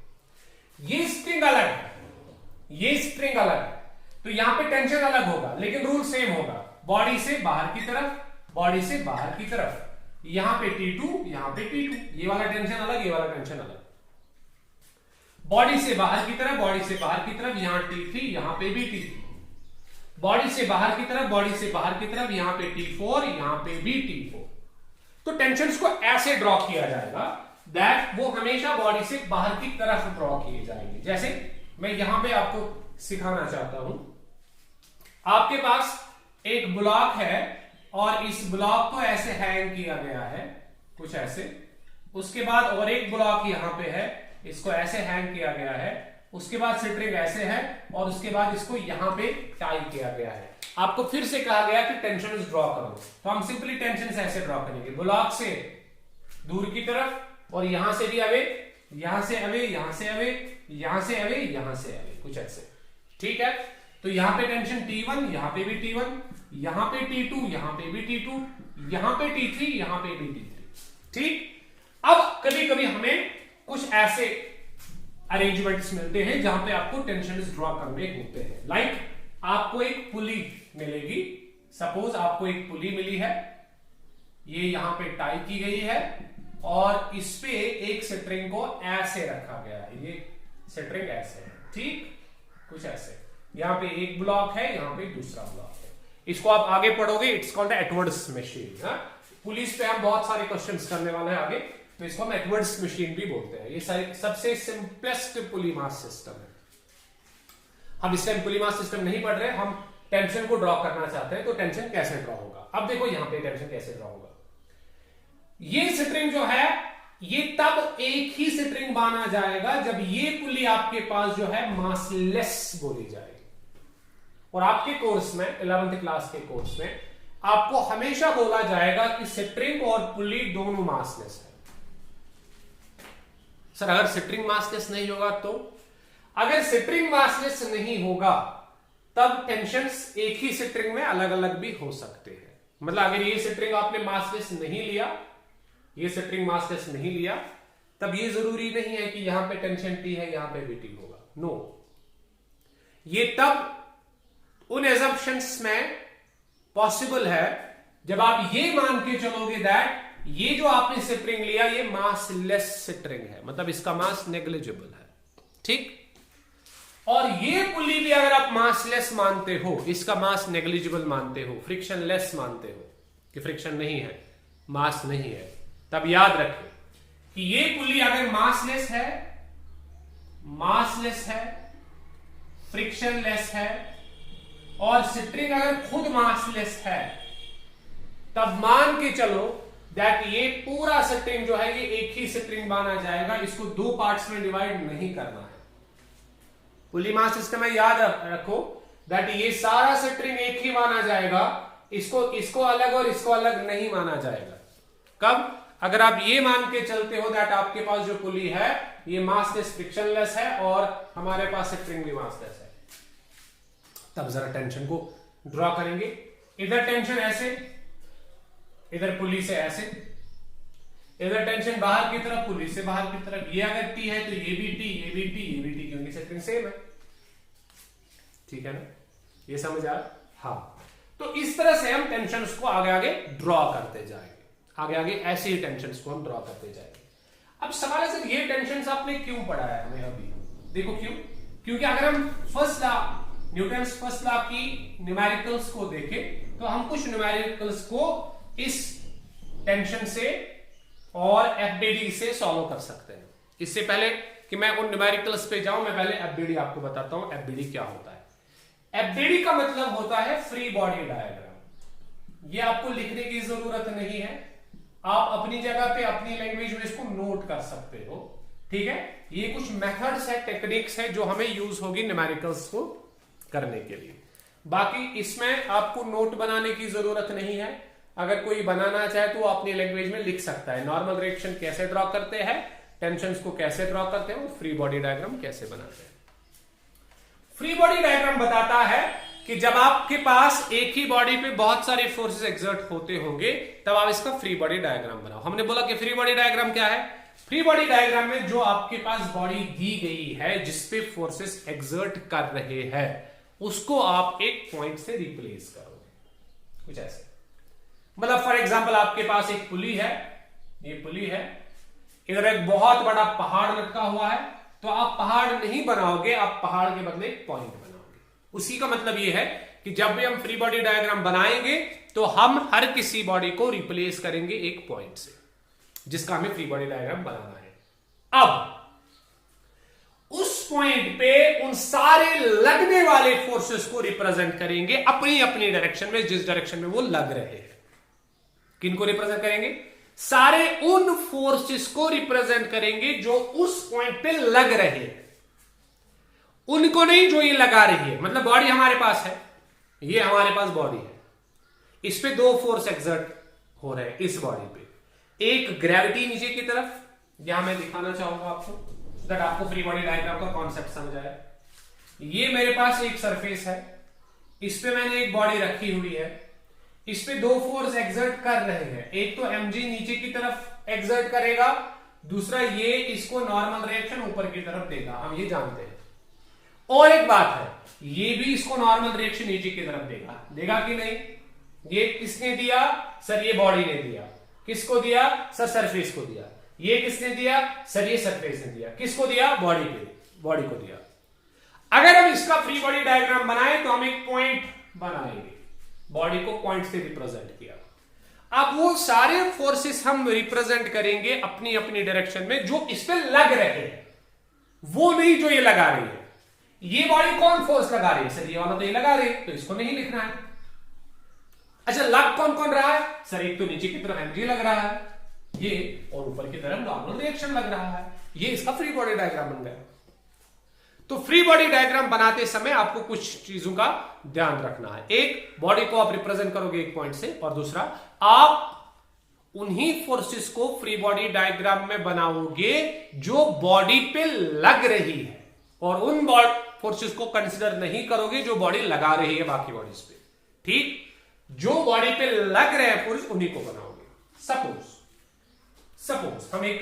ये स्ट्रिंग अलग है, ये स्ट्रिंग अलग है, तो यहां पे टेंशन अलग होगा लेकिन रूल सेम होगा, बॉडी से बाहर की तरफ, बॉडी से बाहर की तरफ, यहां पे T2, यहां पे T2, ये वाला टेंशन अलग, ये वाला टेंशन अलग, बॉडी से बाहर की तरफ, बॉडी से बाहर की तरफ, यहां T3, यहां पे भी T3, बॉडी से बाहर की तरफ, बॉडी से बाहर की तरफ, यहां पे T4, यहां पे भी T4। तो टेंशन्स को ऐसे ड्रॉ किया जाएगा दैट वो हमेशा बॉडी से बाहर की तरफ ड्रॉ किए जाएंगे। जैसे मैं यहां पे आपको सिखाना चाहता हूं, आपके पास एक ब्लॉक है और इस ब्लॉक को ऐसे हैंग किया गया है कुछ ऐसे, उसके बाद और एक ब्लॉक यहां पे है, इसको ऐसे हैंग किया गया है, उसके बाद स्ट्रिंग ऐसे है, और उसके बाद इसको यहां पे टाई किया गया है। आपको फिर से कहा गया कि टेंशन ड्रॉ करो, तो हम सिंपली टेंशन से ऐसे ड्रॉ करेंगे, ब्लॉक से दूर की तरफ, और यहां से भी अवे, यहां से अवे, यहां से अवे, यहां से अवे, यहां से अवे, कुछ ऐसे, ठीक है। तो यहां पे टेंशन T1, यहां पे भी T1, यहां पे T2, यहां पे भी T2, यहां पे T3, यहां पे भी T3, ठीक। अब कभी कभी हमें कुछ ऐसे अरेंजमेंट्स मिलते हैं जहां पे आपको टेंशन ड्रॉ करने होते हैं। लाइक आपको एक पुली मिलेगी, सपोज आपको एक पुली मिली है, ये यहां पे टाई की गई है और इस पे एक स्ट्रिंग को ऐसे रखा गया है, ये स्ट्रिंग ऐसे है, ठीक, कुछ ऐसे, यहां पे एक ब्लॉक है, यहां पे दूसरा ब्लॉक है। इसको आप आगे पढ़ोगे, it's called Atwood's machine. Pulleys पे हम बहुत सारे क्वेश्चंस करने वाले हैं आगे, तो इसको हम एडवर्ड्स मशीन भी बोलते हैं। ये सबसे सिंपलेस्ट पुली मास सिस्टम है। हम इस टाइम पुली मास सिस्टम नहीं पढ़ रहे, हम टेंशन को ड्रॉ करना चाहते हैं, तो टेंशन कैसे ड्रॉ होगा। अब देखो यहां पे टेंशन कैसे ड्रॉ होगा, ये स्ट्रिंग जो है ये तब एक ही स्ट्रिंग माना जाएगा जब ये पुली आपके पास जो है मासलेस बोली जाएगी। और आपके कोर्स में 11th क्लास के कोर्स में आपको हमेशा बोला जाएगा कि स्ट्रिंग और पुली दोनों मासलेस है। सर अगर स्ट्रिंग मासलेस नहीं होगा तो, अगर स्ट्रिंग मासलेस नहीं होगा तब टेंशन्स एक ही स्ट्रिंग में अलग अलग भी हो सकते हैं। मतलब अगर ये स्ट्रिंग आपने मासलेस नहीं लिया, ये स्ट्रिंग मासलेस नहीं लिया, तब ये जरूरी नहीं है कि यहां पे टेंशन T है, यहां पे भी T होगा, नो। ये तब उन एजम्पशंस में पॉसिबल है जब आप ये मान के चलोगे दैट ये जो आपने स्ट्रिंग लिया ये मासलेस स्ट्रिंग है, मतलब इसका मास नेग्लिजिबल है, ठीक। और ये पुली भी अगर आप मासलेस मानते हो, इसका मास नेग्लिजिबल मानते हो, फ्रिक्शनलेस मानते हो कि फ्रिक्शन नहीं है, मास नहीं है, तब याद रखें कि ये पुली अगर मासलेस है, फ्रिक्शनलेस है, और स्ट्रिंग अगर खुद मासलेस है, तब मान के चलो दैट ये पूरा स्ट्रिंग जो है ये एक ही स्ट्रिंग माना जाएगा, इसको दो पार्ट्स में डिवाइड नहीं करना है। पुली मास सिस्टम में याद रखो दैट ये सारा स्ट्रिंग एक ही माना जाएगा, इसको अलग और इसको अलग नहीं माना जाएगा। कब? अगर आप ये मान के चलते हो दैट आपके पास जो पुली है ये मासलेस फ्रिक्शनलेस है और हमारे पास स्ट्रिंग भी मासलेस है, तब जरा टेंशन को ड्रॉ करेंगे। इधर टेंशन ऐसे, इधर पुली से ऐसे, इधर टेंशन बाहर की तरफ, पुली से बाहर की तरफ। ये अगर टी है तो ये भी टी, ये भी टी, ये भी टी, क्योंकि स्ट्रिंग सेम है। ठीक है ना, ये समझ आ? हाँ, तो इस तरह से हम टेंशन को आगे आगे ड्रॉ करते जाएंगे, आगे आगे ऐसे ही टेंशन को हम ड्रॉ करते जाएंगे। अब सवाल है सर ये टेंशन आपने क्यों पढ़ाया हमें अभी? देखो क्यों, क्योंकि अगर हम first law, Newton's first law की न्यूमेरिकल्स को देखें तो हम कुछ न्यूमेरिकल्स को इस टेंशन से और एफबीडी से सॉल्व कर सकते हैं। इससे पहले कि मैं उन न्यूमेरिकल्स पे जाऊं, मैं पहले एफबीडी आपको बताता हूं। एफबीडी क्या होता है? एफबीडी का मतलब होता है फ्री बॉडी डायग्राम। ये आपको लिखने की जरूरत नहीं है, आप अपनी जगह पे अपनी लैंग्वेज में इसको नोट कर सकते हो। ठीक है, ये कुछ मेथड्स है, टेक्निक्स है जो हमें यूज होगी न्यूमेरिकल्स को करने के लिए। बाकी इसमें आपको नोट बनाने की जरूरत नहीं है, अगर कोई बनाना चाहे तो वो अपनी लैंग्वेज में लिख सकता है। नॉर्मल रिएक्शन कैसे ड्रॉ करते हैं, टेंशंस को कैसे ड्रॉ करते हैं, फ्री बॉडी डायग्राम कैसे बनाते हैं। फ्री बॉडी डायग्राम बताता है कि जब आपके पास एक ही बॉडी पे बहुत सारे फोर्सेस एक्सर्ट होते होंगे तब आप इसका फ्री बॉडी डायग्राम बनाओ। हमने बोला कि फ्री बॉडी डायग्राम क्या है? फ्री बॉडी डायग्राम में जो आपके पास बॉडी दी गई है जिसपे फोर्सेस एक्सर्ट कर रहे हैं उसको आप एक पॉइंट से रिप्लेस करोगे, कुछ ऐसे। मतलब फॉर एग्जांपल आपके पास एक पुली है, ये पुली है, इधर एक बहुत बड़ा पहाड़ लटका हुआ है, तो आप पहाड़ नहीं बनाओगे, आप पहाड़ के बदले एक पॉइंट बनाओगे। उसी का मतलब ये है कि जब भी हम फ्री बॉडी डायग्राम बनाएंगे तो हम हर किसी बॉडी को रिप्लेस करेंगे एक पॉइंट से, जिसका हमें फ्री बॉडी डायग्राम बनाना है। अब उस पॉइंट पे उन सारे लगने वाले फोर्सेस को रिप्रेजेंट करेंगे अपनी अपनी डायरेक्शन में, जिस डायरेक्शन में वो लग रहे हैं। किनको रिप्रेजेंट करेंगे? सारे उन फोर्सेस को रिप्रेजेंट करेंगे जो उस पॉइंट पे लग रहे हैं, उनको नहीं जो ये लगा रही है। मतलब बॉडी हमारे पास है, ये हमारे पास बॉडी है, इस पे दो फोर्स एक्सर्ट हो रहे हैं इस बॉडी पे। एक ग्रेविटी नीचे की तरफ, यहां मैं दिखाना चाहूंगा आपको दैट आपको फ्री बॉडी डायग्राम का कॉन्सेप्ट समझ आए। ये मेरे पास एक सरफेस है, इस पे मैंने एक बॉडी रखी हुई है, इस पे दो फोर्स एक्सर्ट कर रहे हैं। एक तो mg नीचे की तरफ एक्सर्ट करेगा, दूसरा ये इसको नॉर्मल रिएक्शन ऊपर की तरफ देगा, हम ये जानते हैं। और एक बात है, ये भी इसको नॉर्मल रिएक्शन नीचे की तरफ देगा कि नहीं? ये किसने दिया? सर ये बॉडी ने दिया। किसको दिया? सर सरफेस को दिया। ये किसने दिया? सर ये सरफेस ने दिया। किसको दिया? बॉडी को दिया। अगर हम इसका फ्री बॉडी डायग्राम बनाए तो हम एक पॉइंट बनाएंगे, बॉडी को पॉइंट से रिप्रेजेंट किया। अब वो सारे फोर्सेस हम रिप्रेजेंट करेंगे अपनी अपनी डायरेक्शन में जो इस पे लग रहे हैं, वो नहीं जो ये लगा रही है। ये बॉडी कौन फोर्स लगा रही है? सर ये वाला तो ये लगा रही है, तो इसको नहीं लिखना है। अच्छा, लग कौन कौन रहा है? सर एक तो नीचे की तरफ mg लग रहा है ये, और ऊपर की तरफ नॉर्मल रिएक्शन लग रहा है। ये इसका फ्री बॉडी डायग्राम बन गया। तो फ्री बॉडी डायग्राम बनाते समय आपको कुछ चीजों का ध्यान रखना है। एक, बॉडी को आप रिप्रेजेंट करोगे एक पॉइंट से, और दूसरा आप उन्हीं फोर्सेस को फ्री बॉडी डायग्राम में बनाओगे जो बॉडी पे लग रही है, और उन फोर्सेस को कंसिडर नहीं करोगे जो बॉडी लगा रही है बाकी बॉडीज पे। ठीक, जो बॉडी पे लग रहे हैं फोर्स उन्हीं को बनाओगे। सपोज हम एक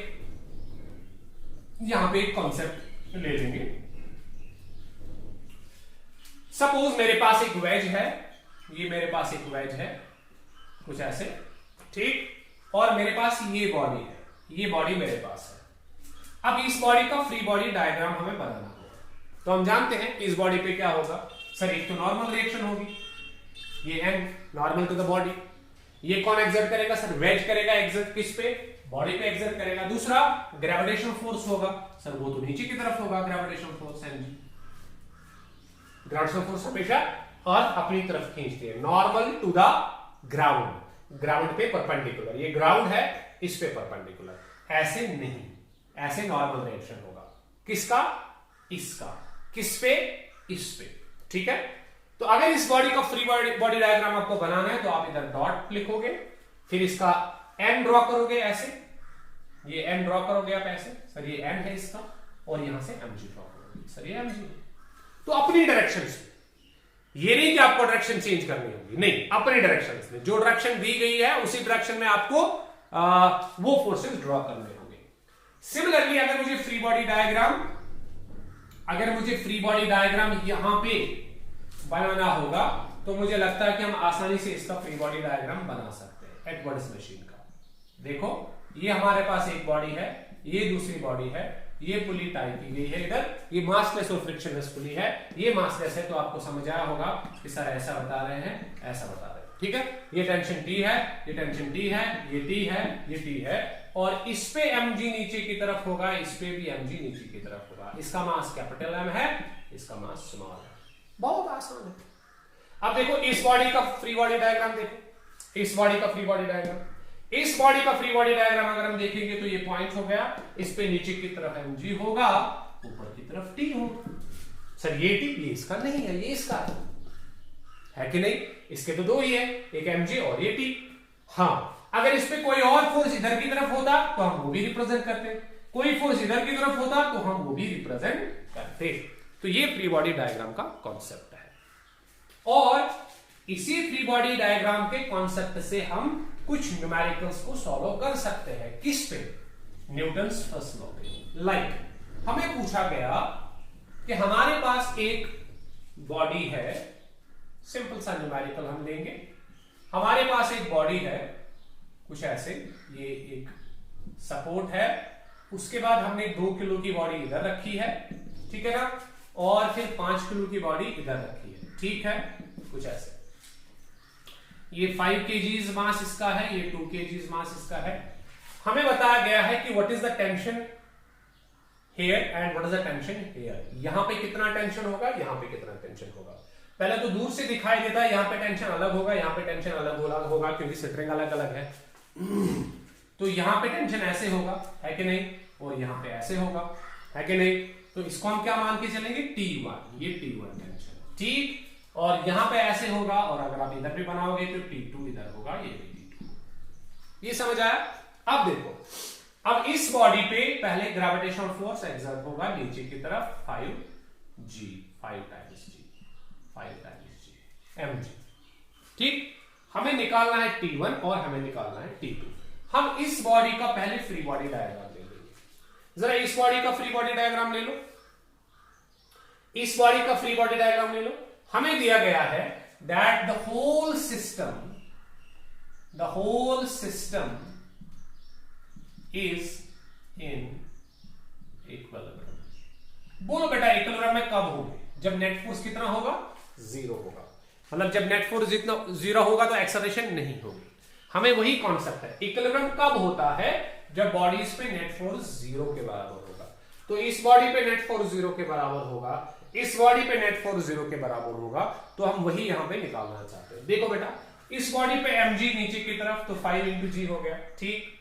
यहां पे एक कॉन्सेप्ट ले लेंगे। सपोज मेरे पास एक वेज है, ये मेरे पास एक वेज है कुछ ऐसे, ठीक, और मेरे पास ये बॉडी है, ये बॉडी मेरे पास है। अब इस बॉडी का फ्री बॉडी डायग्राम हमें बनाना होगा। तो हम जानते हैं इस बॉडी पे क्या होगा? सर एक तो नॉर्मल रिएक्शन होगी, ये an normal to the body. ये कौन एक्सर्ट करेगा? सर वेज करेगा एक्सर्ट, किस पे? बॉडी पे एक्सर्ट करेगा। दूसरा ग्रेविटेशनल फोर्स होगा, सर वो तो नीचे की तरफ होगा, gravitational force mg। Gravitational force हमेशा और अपनी तरफ खींचती है, normal to the ground. Ground पे परपेंडिकुलर, ये ग्राउंड है इस पे परपेंडिकुलर, ऐसे नहीं, ऐसे नॉर्मल रिएक्शन होगा। किसका? इसका। किस पे? इस पे। ठीक है, तो अगर इस बॉडी का फ्री बॉडी डायग्राम आपको बनाना है तो आप इधर डॉट लिखोगे, फिर इसका एन ड्रॉ करोगे ऐसे, ये एन ड्रॉ करोगे आप ऐसे, सर ये एन है इसका, और यहां से mg ड्रॉ करोगे, सर ये mg है। तो अपनी डायरेक्शन से, ये नहीं कि आपको डायरेक्शन चेंज करनी होगी, नहीं, अपनी डायरेक्शन से जो डायरेक्शन दी गई है उसी डायरेक्शन में आपको वो फोर्सेस ड्रॉ करने होंगे। सिमिलरली अगर मुझे फ्री बॉडी डायग्राम यहां पे बनाना होगा तो मुझे लगता है कि हम आसानी से इसका फ्री बॉडी डायग्राम बना सकते हैं एडवर्ड्स मशीन का। देखो ये हमारे पास एक बॉडी है, ये दूसरी बॉडी है, ये पुली टाई की गई है इधर, ये मासलेस और फ्रिक्शनलेस पुली है, ये मासलेस है, तो आपको समझ आया होगा कि सर ऐसा बता रहे हैं, ऐसा बता रहे हैं। ठीक है, ये टेंशन T है, ये टेंशन T है, ये T है, ये T है, और इस पे mg नीचे की तरफ होगा, इस पे भी mg नीचे की तरफ होगा। इसका मास कैपिटल M है, इसका मास स्मॉल है। बहुत आसान है। अब देखो इस बॉडी का फ्री बॉडी डायग्राम देखो, इस बॉडी का फ्री बॉडी डायग्राम, इस बॉडी का फ्री बॉडी डायग्राम अगर हम देखेंगे तो ये पॉइंट हो गया, इस पे नीचे की तरफ mg होगा, ऊपर की तरफ T होगा। सर ये T, ये इसका नहीं है, ये इसका है कि नहीं? इसके तो दो ही है, एक mg और ये T। हाँ, अगर इस पे कोई और फोर्स इधर की तरफ होता तो हम वो भी रिप्रेजेंट करते, कोई फोर्स इधर की तरफ होता तो हम वो भी रिप्रेजेंट करते। तो ये फ्री बॉडी डायग्राम का कॉन्सेप्ट है, और इसी फ्री बॉडी डायग्राम के कॉन्सेप्ट से हम कुछ न्यूमेरिकल्स को सॉल्व कर सकते हैं। किस पे? न्यूटन्स फर्स्ट लॉ पे। लाइक हमें पूछा गया कि हमारे पास एक बॉडी है, सिंपल सा न्यूमेरिकल हम लेंगे, हमारे पास एक बॉडी है कुछ ऐसे, ये एक सपोर्ट है, उसके बाद हमने 2 किलो की बॉडी इधर रखी है, ठीक है ना, और फिर 5 किलो की बॉडी इधर रखी है, ठीक है, कुछ ऐसे। ये 5 kg मास इसका है, ये 2 kg मास इसका है। हमें बताया गया है कि what is the tension here and what is the tension here. यहां पे कितना टेंशन होगा, यहां पे कितना टेंशन होगा। पहले तो दूर से दिखाई देता है, यहां पे टेंशन अलग होगा, यहां पे टेंशन अलग होगा क्योंकि सिटरिंग अलग अलग है। तो यहां पे टेंशन ऐसे होगा, है कि नहीं, और यहां पे ऐसे होगा, है कि नहीं। तो इसको हम क्या मान के चलेंगे, T1, ये T1 टेंशन, ठीक। और यहां पे ऐसे होगा, और अगर आप इधर भी बनाओगे तो T2 इधर होगा, ये भी T2। ये समझ आया? अब देखो, अब इस बॉडी पे पहले ग्रेविटेशनल फोर्स एक्सर्ट होगा नीचे की तरफ 5G, 5 टाइम्स G mg, ठीक। हमें निकालना है T1 और हमें निकालना है T2। हम इस बॉडी का पहले फ्री बॉडी डायग्राम ले लेंगे। जरा इस बॉडी का फ्री बॉडी डायग्राम ले लो, इस बॉडी का फ्री बॉडी डायग्राम ले लो। हमें दिया गया है that the whole system is in equilibrium. बोलो बेटा इक्विलिब्रियम में कब होंगे? जब नेट फोर्स कितना होगा, 0 होगा। मतलब जब नेट फोर्स जितना 0 होगा तो एक्सेलरेशन नहीं होगी। हमें वही कॉन्सेप्ट है, इक्विलिब्रियम कब होता है, जब बॉडीज पे नेट फोर्स 0 के बराबर होगा। तो इस बॉडी पे नेट फोर्स 0 के बराबर होगा, इस बॉडी पे नेट फोर्स 0 के बराबर होगा, तो हम वही यहां पे निकालना चाहते हैं। देखो बेटा, इस बॉडी पे mg नीचे की तरफ, तो 5 × g हो गया, ठीक।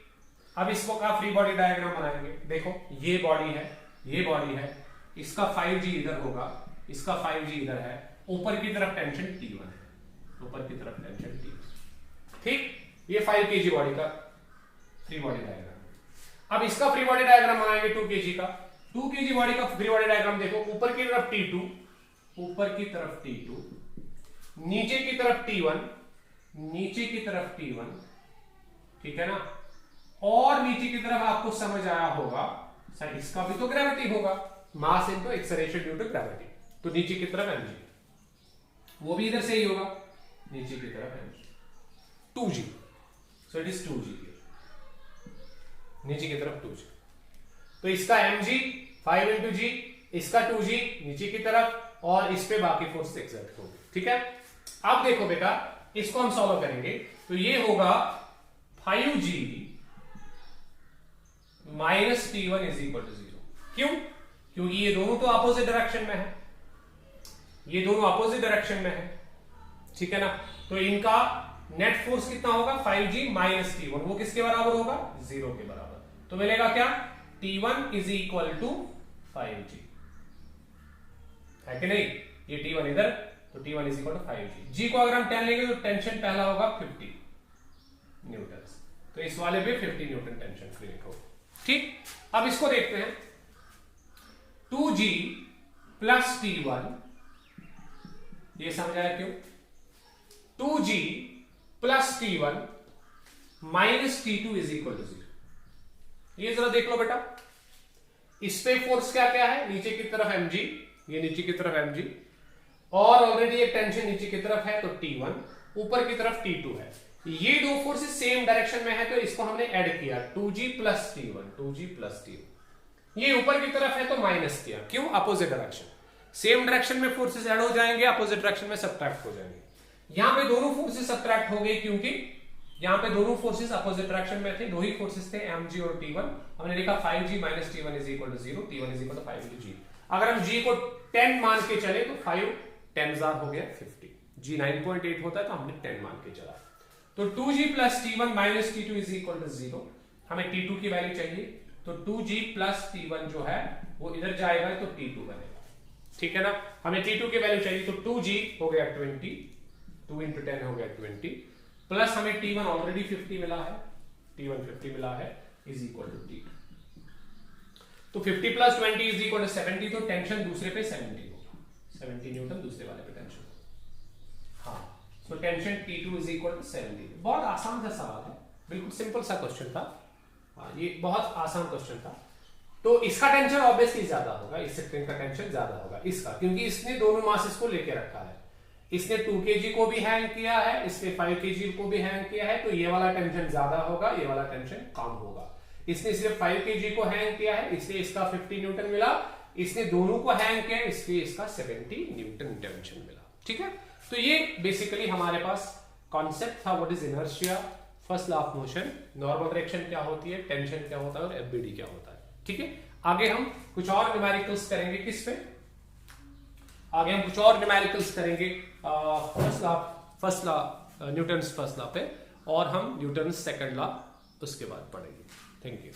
अब इसको का फ्री बॉडी डायग्राम बनाएंगे। देखो ये बॉडी है, ये बॉडी है, इसका 5g इधर होगा, इसका 5g इधर है, ऊपर की तरफ टेंशन T1 है, ऊपर की तरफ टेंशन T1, ठीक। ये 5 kg बॉडी का फ्री बॉडी डायग्राम। अब इसका फ्री बॉडी डायग्राम बनाएंगे 2 kg का। 2 kg बॉडी का फ्री बॉडी डायग्राम देखो, ऊपर की तरफ T2, ऊपर की तरफ T2, नीचे की तरफ T1, नीचे की तरफ T1, ठीक है ना। और नीचे की तरफ आपको समझ आया होगा सर इसका भी तो ग्रेविटी होगा, mass into acceleration due to gravity, तो नीचे की तरफ mg, वो भी इधर से ही होगा, नीचे की तरफ mg, 2g, so it is 2g here, नीचे की तरफ 2g। तो इसका mg 5 × g, इसका 2g नीचे की तरफ, और इस पे बाकी फोर्स एक्सर्ट होगी, ठीक है। अब देखो बेटा, इसको हम सॉल्व करेंगे, तो ये होगा 5g minus T1 is equal to 0। क्यों? क्योंकि ये दोनों तो अपोजिट डायरेक्शन में है, ये दोनों अपोजिट डायरेक्शन में है, ठीक है ना। तो इनका नेट फोर्स कितना होगा 5G माइनस T1, वो किसके बराबर होगा 0 के बराबर। तो मिलेगा क्या T1 is equal to 5G, है कि नहीं, ये T1 इधर, तो T1 is equal to 5G। G को अगर हम 10 लेंगे तो टेंशन पहला होगा 50 न्यूटन, तो इस वाले पे 50 न्यूटन टेंशन फ्री लिखो। ठीक, अब इसको देखते हैं 2G प्लस T1, ये समझाया क्यों, 2G plus T1 minus T2 is equal to 0। ये जरा देख लो बेटा, इस पे फोर्स क्या क्या है, नीचे की तरफ mg, ये नीचे की तरफ mg, और ऑलरेडी एक टेंशन नीचे की तरफ है तो T1, ऊपर की तरफ T2 है। ये दो फोर्सेस सेम डायरेक्शन में है तो इसको हमने ऐड किया 2G plus T1, 2G plus T1। ये ऊपर की तरफ है तो माइनस किया, क्यों, अपोजिट डायरेक्शन, सेम डायरेक्शन में फोर्सेस ऐड हो जाएंगे, अपोजिट डायरेक्शन में सब्ट्रैक्ट हो जाएंगे। यहां पे दोनों फोर्सेस सब्ट्रैक्ट हो गई क्योंकि यहां पे दोनों फोर्सेस अपोजिट डायरेक्शन में थे, दो ही फोर्सेस थे mg और T1। हमने लिखा 5G minus T1 is equal to 0, T1 is equal to 5G। अगर हम g को 10 मान के चले तो 5 10 हो गया 50, g 9.8 होता है तो हमने 10 मान के चला। तो 2G plus T1 minus T2 is equal to 0, हमें T2 की वैल्यू चाहिए, तो 2G प्लस T1 जो है वो इधर जाएगा तो T2 बनेगा, ठीक है ना। हमें T2 की वैल्यू चाहिए तो 2G हो गया 20, 2 इंटू 10 हो गया 20, प्लस हमें T1 ऑलरेडी 50 मिला है, T1 50 मिला है, इज इक्वल टू T2। तो 50 प्लस 20 इज इक्वल टू 70, तो टेंशन दूसरे पे 70 होगा, 70 न्यूटन दूसरे वाले पे टेंशन। हाँ, so tension T2 is equal to 70। बहुत आसान सा सवाल है, बिल्कुल सिंपल सा क्वेश्चन था। हाँ, ये बहुत आसान क्वेश्चन था। तो इसका टेंशन ऑब्वियसली ज्यादा होगा, इस सेक्शन का टेंशन ज्यादा होगा इसका, क्योंकि इसने दोनों मासेस को लेके रखा है। इसने 2 kg को भी हैंग किया है, इसने 5 kg को भी हैंग किया है, तो ये वाला टेंशन ज्यादा होगा, ये वाला टेंशन कम होगा। इसने सिर्फ 5 kg को हैंग किया है, इसलिए इसका 50 न्यूटन मिला, इसने दोनों को हैंग किया इसलिए इसका 70 न्यूटन टेंशन मिला, ठीक है। तो ये बेसिकली हमारे पास कॉन्सेप्ट था, what is inertia, first law of motion, normal direction क्या होती है, टेंशन क्या होता है और एफबीडी क्या होता है, ठीक है। आगे हम कुछ और न्यूमेरिकल्स करेंगे, किस पे, आगे हम कुछ और न्यूमेरिकल्स करेंगे first law Newton's first law पे, और हम न्यूटन्स सेकंड लॉ उसके बाद पढ़ेंगे। Thank you.